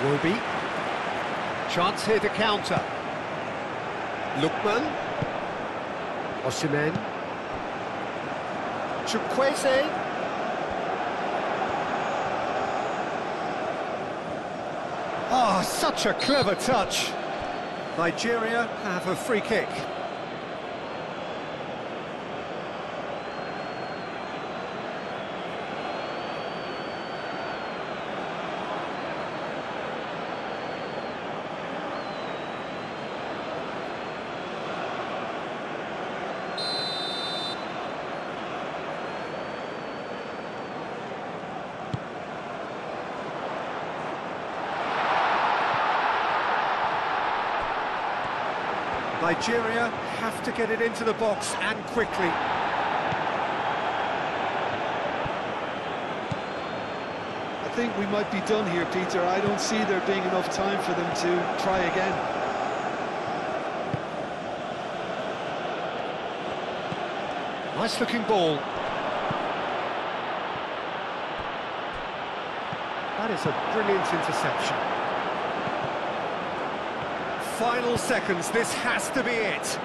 Iwobi. Chance here to counter. Lookman. Osimhen. Chukwueze. Oh, such a clever touch. Nigeria have a free kick. Nigeria have to get it into the box, and quickly. I think we might be done here, Peter. I don't see there being enough time for them to try again. Nice looking ball. That is a brilliant interception. Final seconds, this has to be it.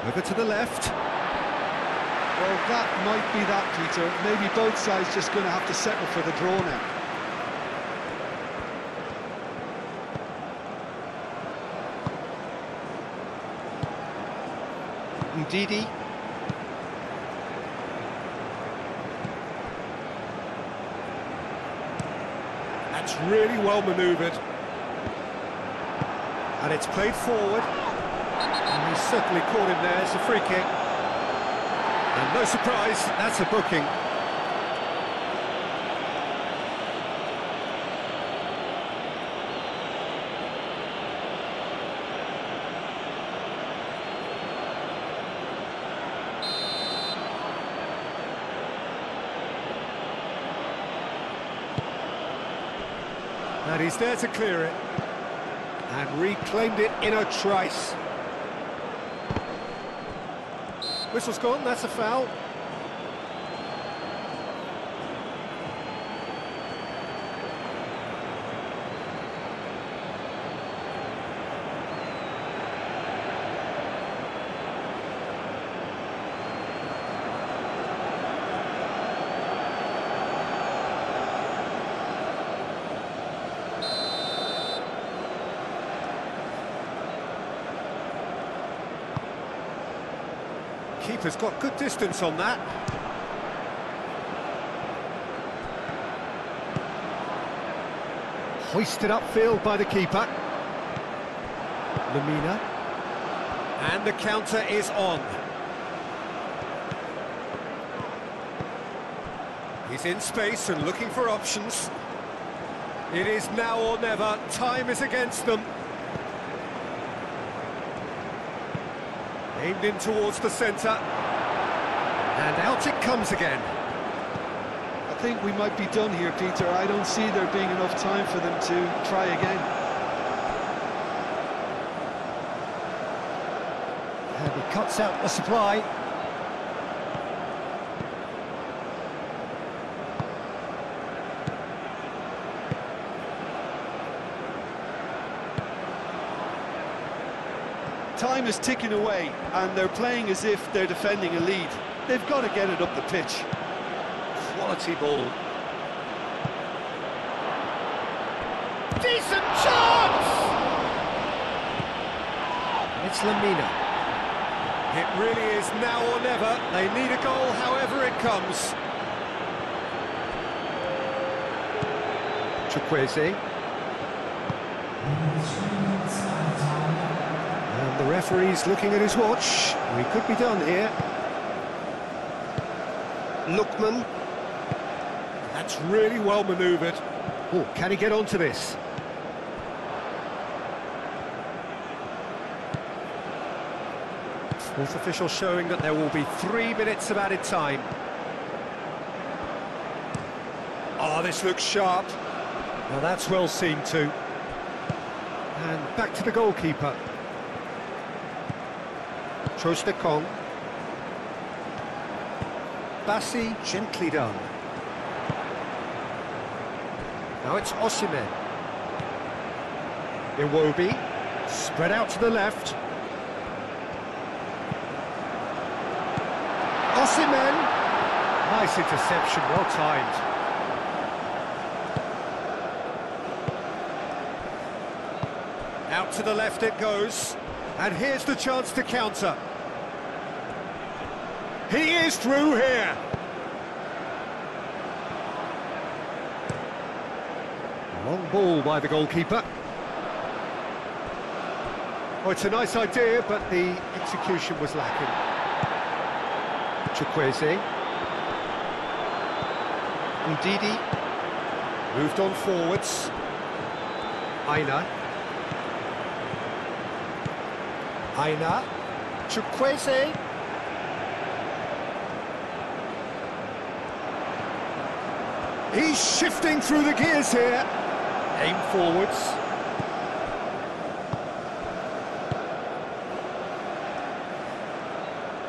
Over to the left. Well, that might be that, Peter. Maybe both sides just going to have to settle for the draw now. Ndidi. That's really well manoeuvred. And it's played forward. And he's certainly caught him there. It's a free kick. And no surprise, that's a booking. And he's there to clear it. And reclaimed it in a trice. Whistle's gone, that's a foul. Keeper's got good distance on that. Hoisted upfield by the keeper. Lamina. And the counter is on. He's in space and looking for options. It is now or never. Time is against them. Aimed in towards the centre. And out it comes again. I think we might be done here, Peter. I don't see there being enough time for them to try again. And he cuts out the supply. Time is ticking away, and they're playing as if they're defending a lead. They've got to get it up the pitch. Quality ball. Decent chance! It's Lamina. It really is now or never. They need a goal however it comes. Chukwueze. And the referee's looking at his watch. We could be done here. Lookman. That's really well manoeuvred. Oh, can he get onto this? Fourth official showing that there will be 3 minutes of added time. Oh, this looks sharp. Now that's well seen too. And back to the goalkeeper. Trostekong. Bassi, gently done. Now it's Osimhen. Iwobi, spread out to the left. Osimhen. Nice interception, well timed. Out to the left it goes. And here's the chance to counter. He is through here. Long ball by the goalkeeper. Oh, it's a nice idea, but the execution was lacking. Chukwueze. Ndidi. Moved on forwards. Aina. Chukwueze. He's shifting through the gears here. Aim forwards.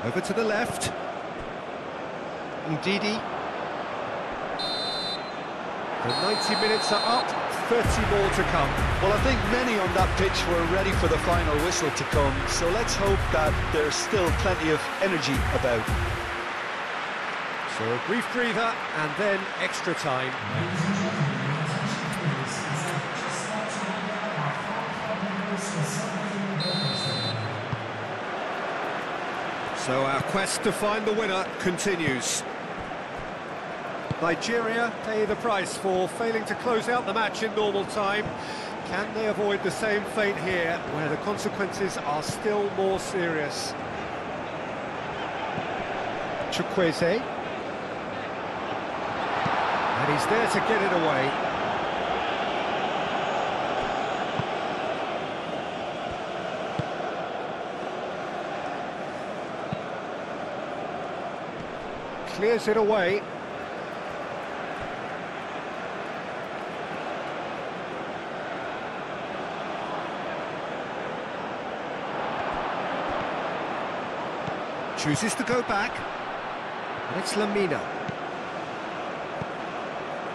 Over to the left. Ndidi. The 90 minutes are up, 30 more to come. Well, I think many on that pitch were ready for the final whistle to come, so let's hope that there's still plenty of energy about. So a brief breather and then extra time. So our quest to find the winner continues. Nigeria pay the price for failing to close out the match in normal time. Can they avoid the same fate here, where the consequences are still more serious? Chukwueze. And he's there to get it away. Clears it away. Chooses to go back, and it's Lamina.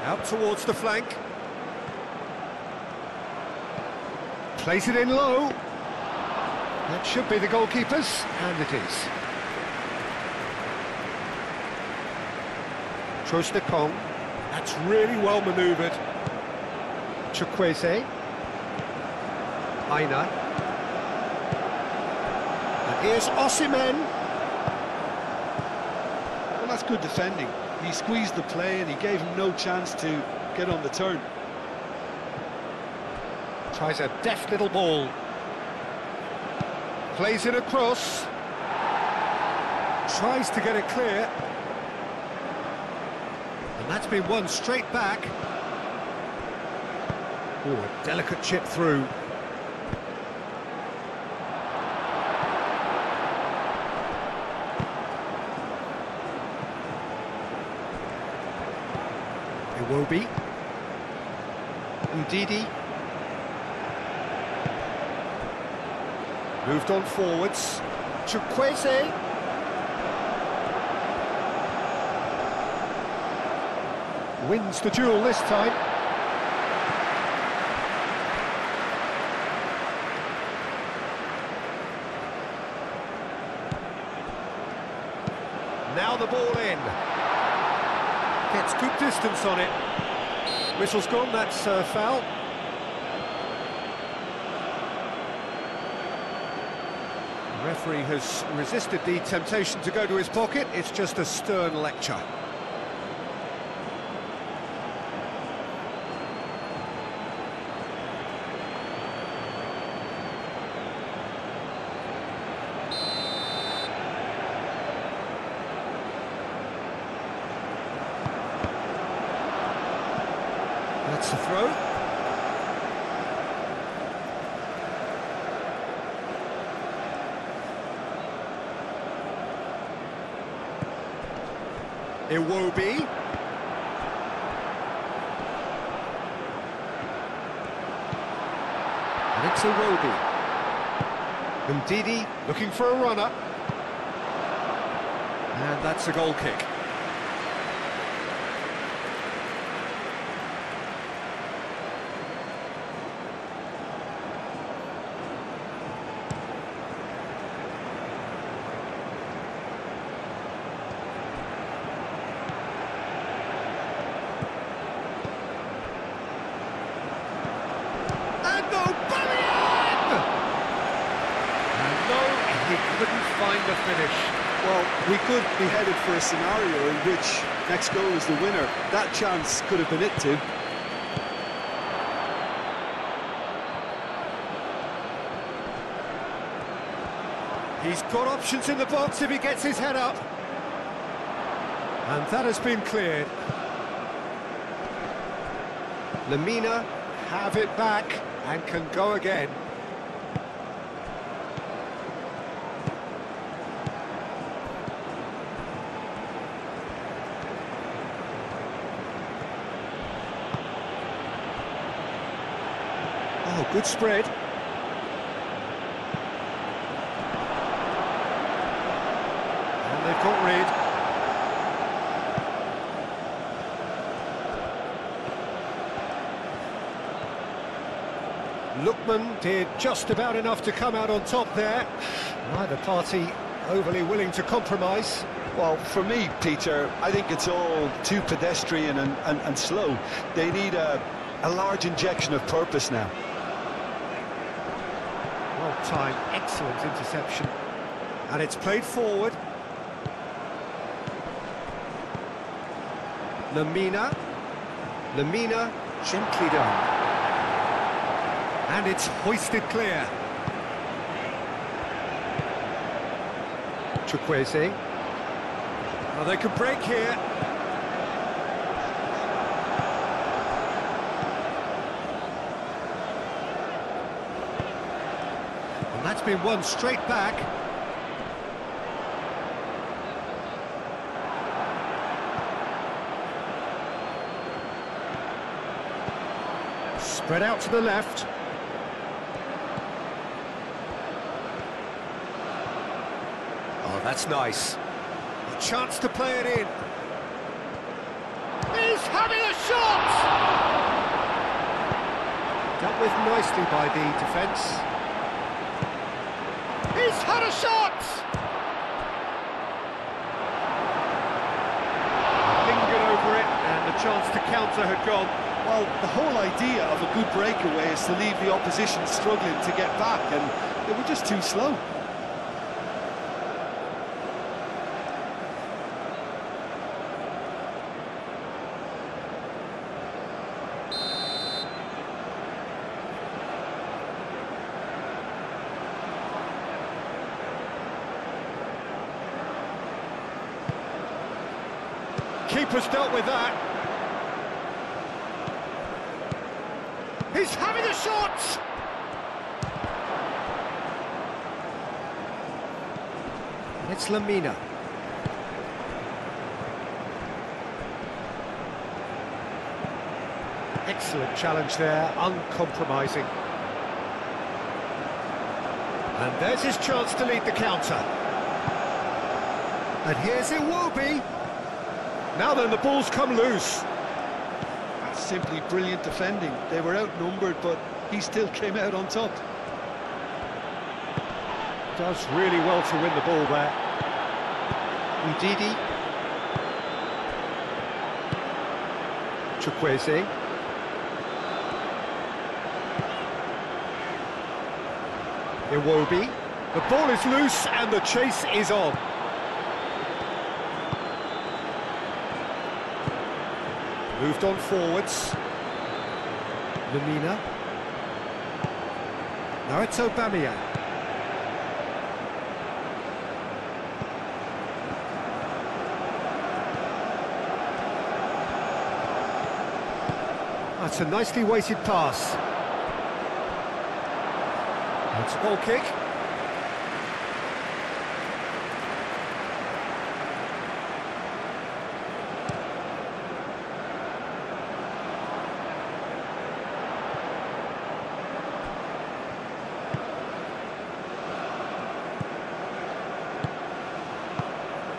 Out towards the flank. Plays it in low. That should be the goalkeeper's, and it is. Trostekong. That's really well manoeuvred. Chukwueze. Aina. And here's Osimhen. Well, that's good defending. He squeezed the play and he gave him no chance to get on the turn. Tries a deft little ball. Plays it across. Tries to get it clear. And that's been won straight back. Oh, a delicate chip through. Iwobi. Ndidi. Moved on forwards. Chukwueze. Wins the duel this time. Now the ball in. Gets good distance on it. Whistle's gone, that's a foul. The referee has resisted the temptation to go to his pocket. It's just a stern lecture. That's the throw. Iwobi. And it's Iwobi. Ndidi looking for a runner. And that's a goal kick. He couldn't find the finish. Well, we could be headed for a scenario in which next goal is the winner. That chance could have been it too. He's got options in the box if he gets his head up. And that has been cleared. Lamina have it back and can go again. Oh, good spread. And they've got rid. Lookman did just about enough to come out on top there. Neither party overly willing to compromise. Well, for me, Peter, I think it's all too pedestrian and slow. They need a large injection of purpose now. Well timed, excellent interception. And it's played forward. Lamina. Lamina, gently done. And it's hoisted clear. Chukwueze. Well, they could break here. And that's been won straight back. Spread out to the left. Oh, that's nice. A chance to play it in. He's having a shot! Dealt with nicely by the defence. He's had a shot! Lingered over it, and the chance to counter had gone. Well, the whole idea of a good breakaway is to leave the opposition struggling to get back, and they were just too slow. Keeper's dealt with that. He's having a shot! It's Lamina. Excellent challenge there, uncompromising. And there's his chance to lead the counter. And here's Iwobi. Now then, the ball's come loose. That's simply brilliant defending. They were outnumbered, but he still came out on top. Does really well to win the ball there. Udidi. Chukwueze. Iwobi. The ball is loose and the chase is on. Moved on forwards. Lamina. Now it's Aubameyang. That's a nicely weighted pass. That's a goal kick.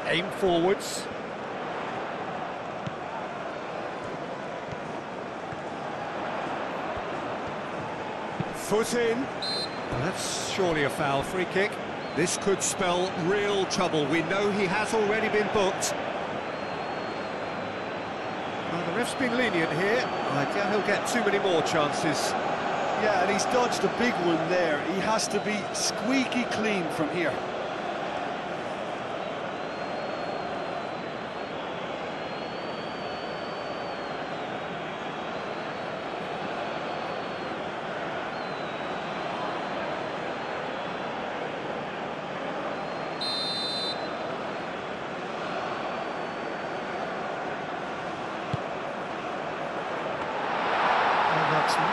Aim forwards. Foot in. Well, that's surely a foul. Free kick. This could spell real trouble. We know he has already been booked. Well, the ref's been lenient here. I doubt he'll get too many more chances. Yeah, and he's dodged a big one there. He has to be squeaky clean from here.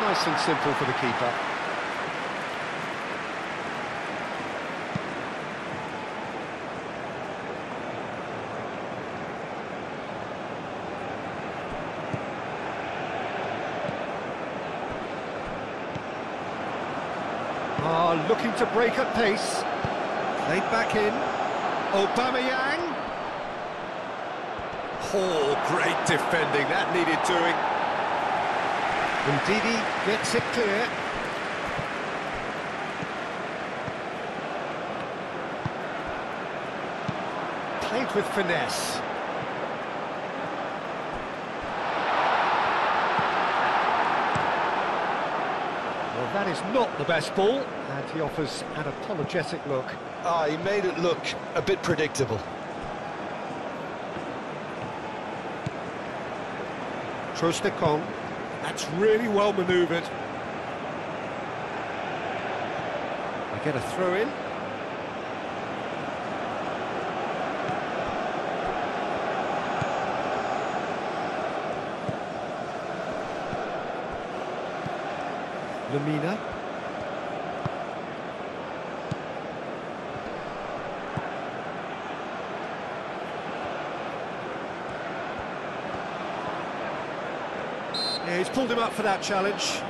Nice and simple for the keeper. are looking to break at pace. Played back in. Aubameyang. Oh, great defending, that needed doing. Ndidi gets it clear. Played with finesse. Well, that is not the best ball, and he offers an apologetic look. Ah, he made it look a bit predictable. Trostekong. That's really well manoeuvred. We get a throw in. Lamina. Yeah, he's pulled him up for that challenge.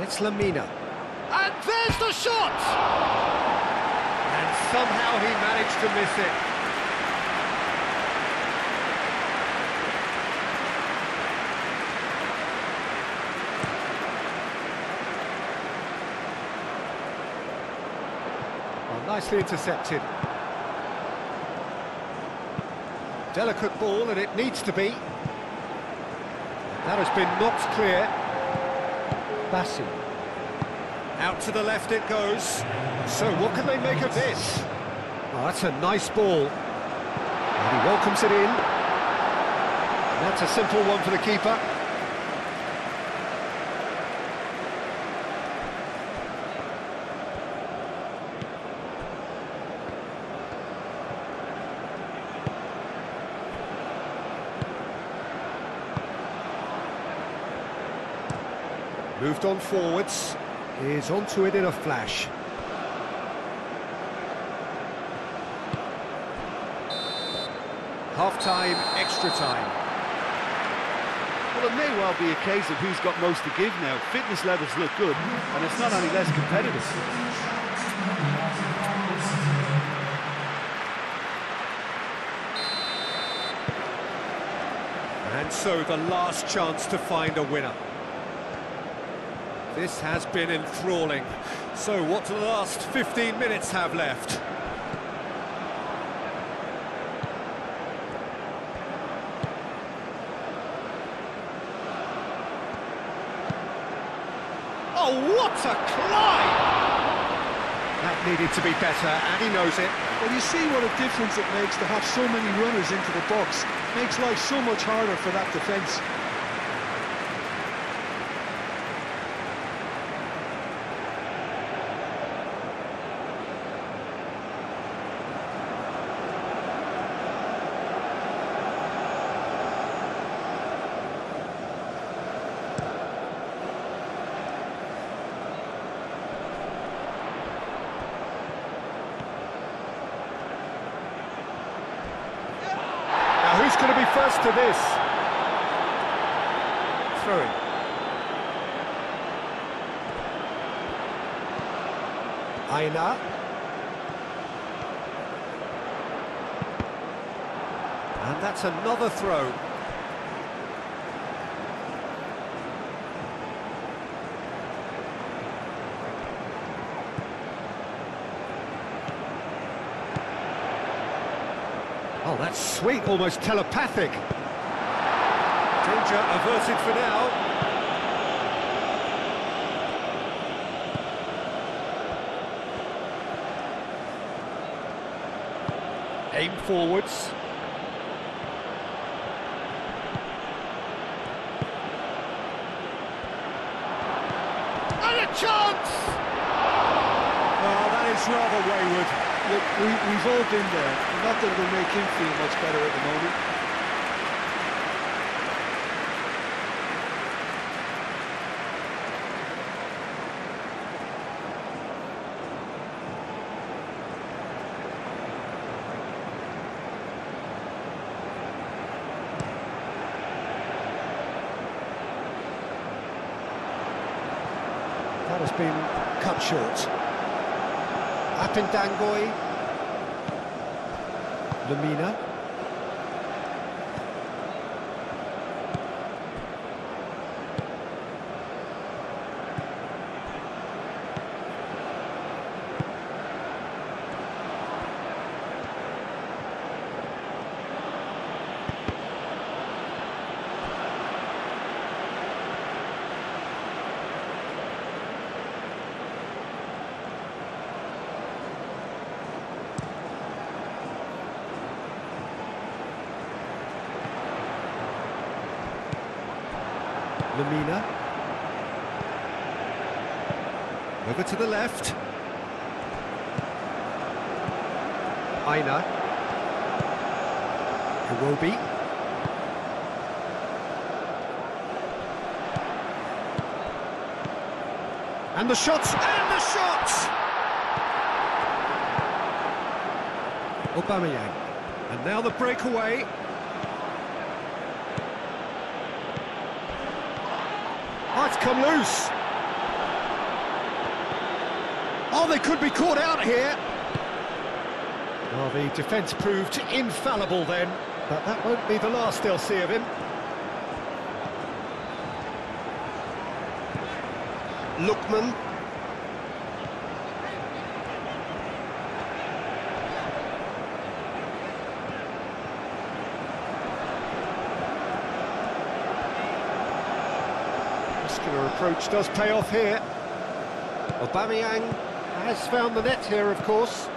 It's Lamina. And there's the shot! And somehow he managed to miss it. Well, nicely intercepted. Delicate ball, and it needs to be. That has been knocked clear. Bassi. Out to the left it goes. So what can they make of this? Oh, that's a nice ball. And he welcomes it in. And that's a simple one for the keeper. Moved on forwards. Is onto it in a flash. Half-time, extra time. Well, it may well be a case of who's got most to give now. Fitness levels look good, and it's not any less competitive. And so the last chance to find a winner. This has been enthralling. So what do the last 15 minutes have left? Oh, what a climb! That needed to be better, and he knows it. Well, you see what a difference it makes to have so many runners into the box. Makes life so much harder for that defence. Who's going to be first to this? Throwing. Aina. And that's another throw. Oh, that's sweet, almost telepathic. Danger averted for now. Aim forwards. We've all been there. Not that it'll make him feel much better at the moment. That has been cut short. Apindangoi. Lamina. Lamina. Over to the left. Aina. Iwobi. And the shots! And the shots! Aubameyang. And now the breakaway. Oh, it's come loose. Oh, they could be caught out here. Well, the defence proved infallible then, but that won't be the last they'll see of him. Lookman. Muscular approach does pay off here. Aubameyang has found the net here, of course.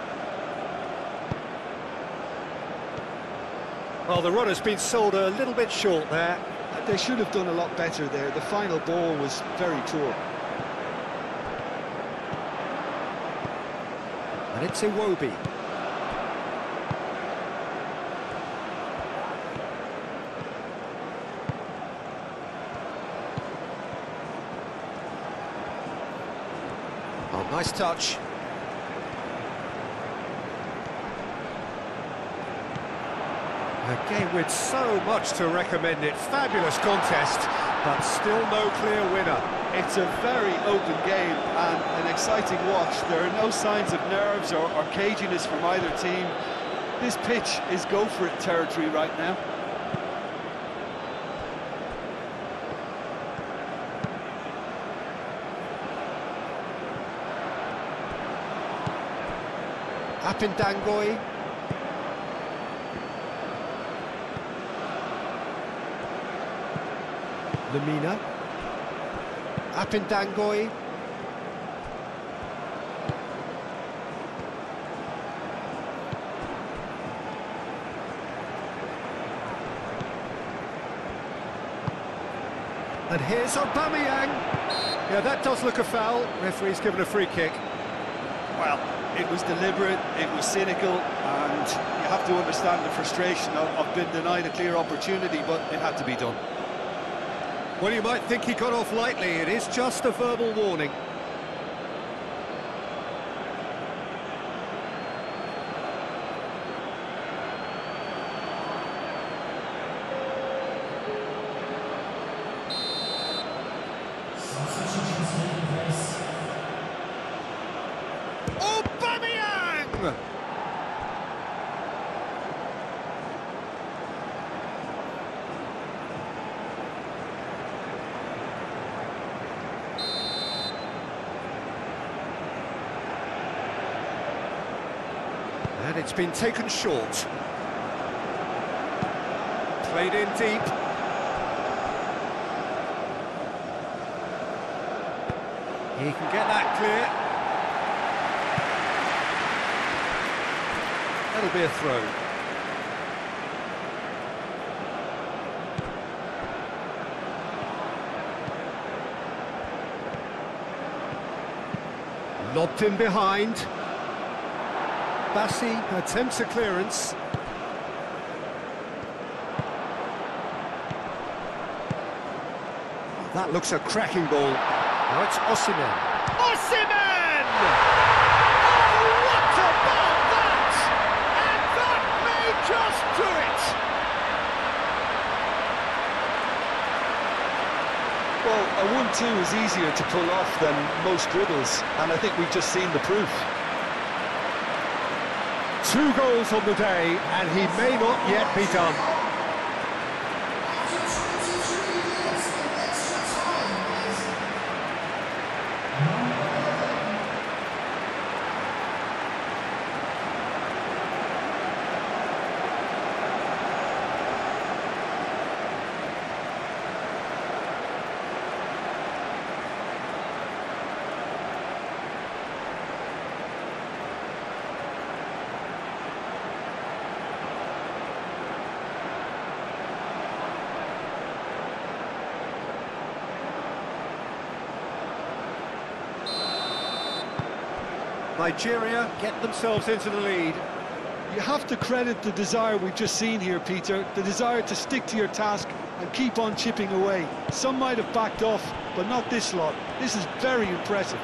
Well, the run has been sold a little bit short there. They should have done a lot better there. The final ball was very poor. And it's Iwobi. Oh, nice touch. A game with so much to recommend it. Fabulous contest, but still no clear winner. It's a very open game and an exciting watch. There are no signs of nerves or caginess from either team. This pitch is go-for-it territory right now. Apindangoi. Lamina. Apindangoi. And here's Aubameyang. Yeah, that does look a foul. Referee's given a free kick. Well, it was deliberate, it was cynical, and you have to understand the frustration of being denied a clear opportunity, but it had to be done. Well, you might think he got off lightly. It is just a verbal warning. Aubameyang! And it's been taken short. Played in deep. He can get that clear. That'll be a throw. Lobbed in behind. Bassi attempts a clearance. That looks a cracking ball. Now it's Osimhen. Osimhen! Oh, what about that? And that may just do it. Well, a 1-2 is easier to pull off than most dribbles, and I think we've just seen the proof. 2 goals on the day, and he may not yet be done. Nigeria get themselves into the lead. You have to credit the desire we've just seen here, Peter, the desire to stick to your task and keep on chipping away. Some might have backed off, but not this lot. This is very impressive.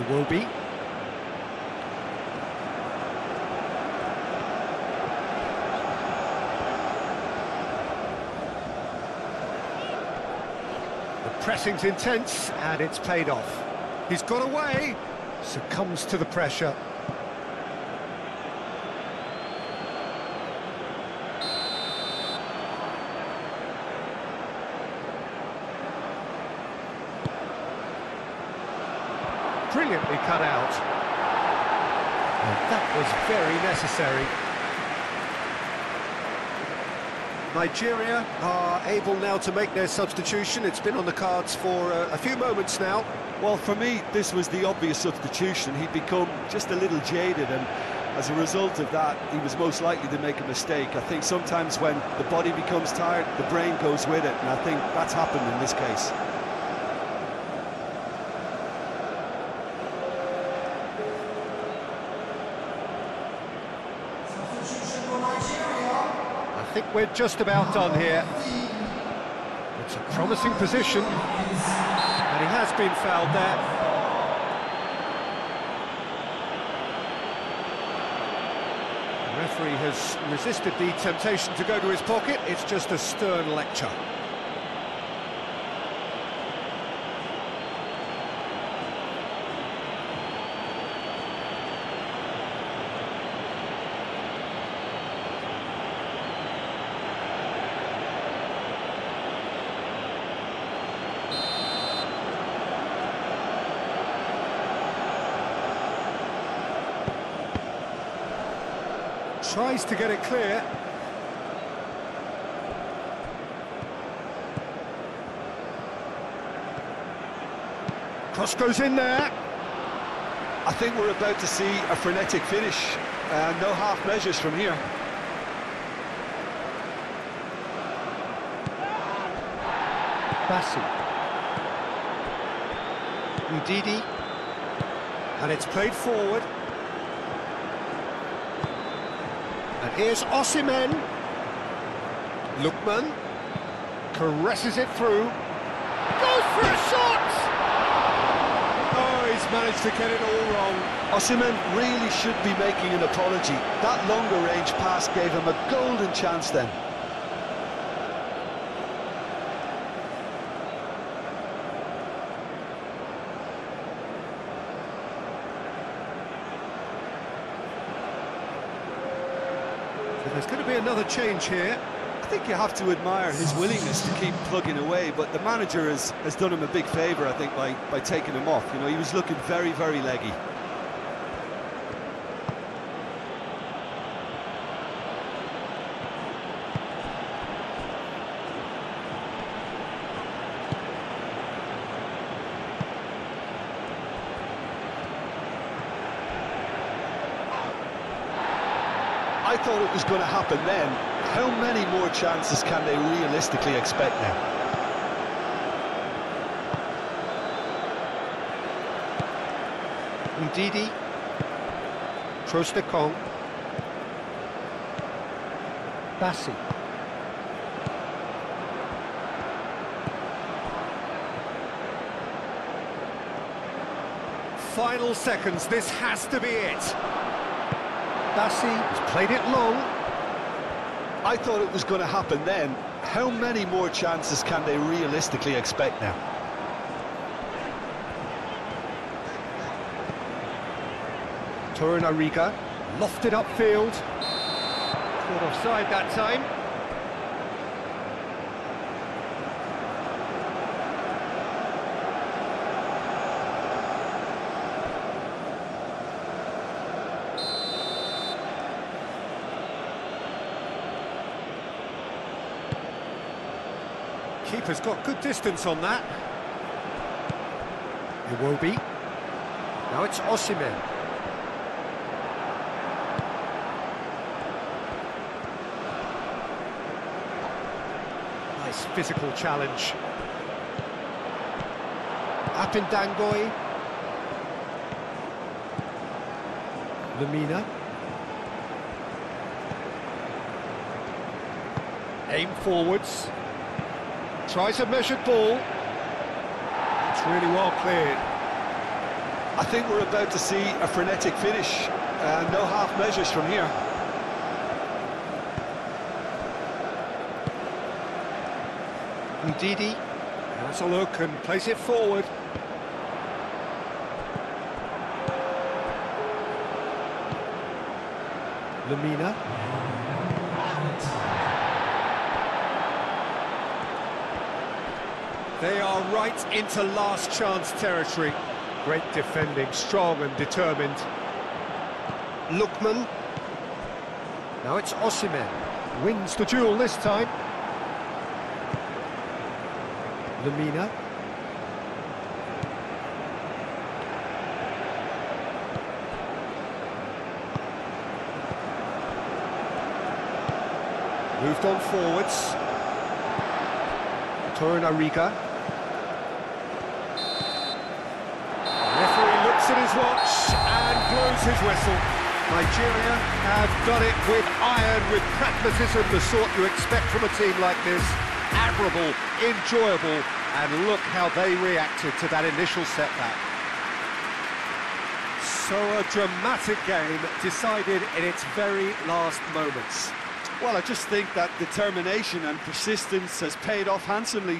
It will be. Pressing's intense, and it's paid off. He's got away, succumbs to the pressure. Brilliantly cut out. And that was very necessary. Nigeria are able now to make their substitution. It's been on the cards for a few moments now. Well, for me, this was the obvious substitution. He'd become just a little jaded, and as a result of that, he was most likely to make a mistake. I think sometimes when the body becomes tired, the brain goes with it, and I think that's happened in this case. I think we're just about done here. It's a promising position, and he has been fouled there. The referee has resisted the temptation to go to his pocket. It's just a stern lecture. Tries to get it clear. Cross goes in there. I think we're about to see a frenetic finish. No half measures from here. Bassi. Udidi. And it's played forward. And here's Osimhen. Lookman caresses it through. Goes for a shot! Oh, he's managed to get it all wrong. Osimhen really should be making an apology. That longer range pass gave him a golden chance then. There's going to be another change here. I think you have to admire his willingness to keep plugging away, but the manager has done him a big favour, I think, by taking him off. You know, he was looking very, very leggy. I thought it was going to happen then. How many more chances can they realistically expect now? Ndidi. Trostekong. Bassi. Final seconds, this has to be it. Bassi has played it long. I thought it was going to happen then. How many more chances can they realistically expect now? Torunariga, lofted upfield. Caught offside that time. Keeper's got good distance on that. Iwobi. Now it's Osimhen. Nice physical challenge. Apindangoi. Lamina. Aim forwards. Tries a measured ball. It's really well cleared. I think we're about to see a frenetic finish. No half measures from here. Ndidi has a look and plays it forward. Lamina. They are right into last chance territory. Great defending, strong and determined. Lookman. Now it's Osimhen. Wins the duel this time. Lamina. Moved on forwards. Torunariga. Referee looks at his watch and blows his whistle. Nigeria have done it with iron, with pragmatism, the sort you expect from a team like this. Admirable, enjoyable, and look how they reacted to that initial setback. So a dramatic game decided in its very last moments. Well, I just think that determination and persistence has paid off handsomely.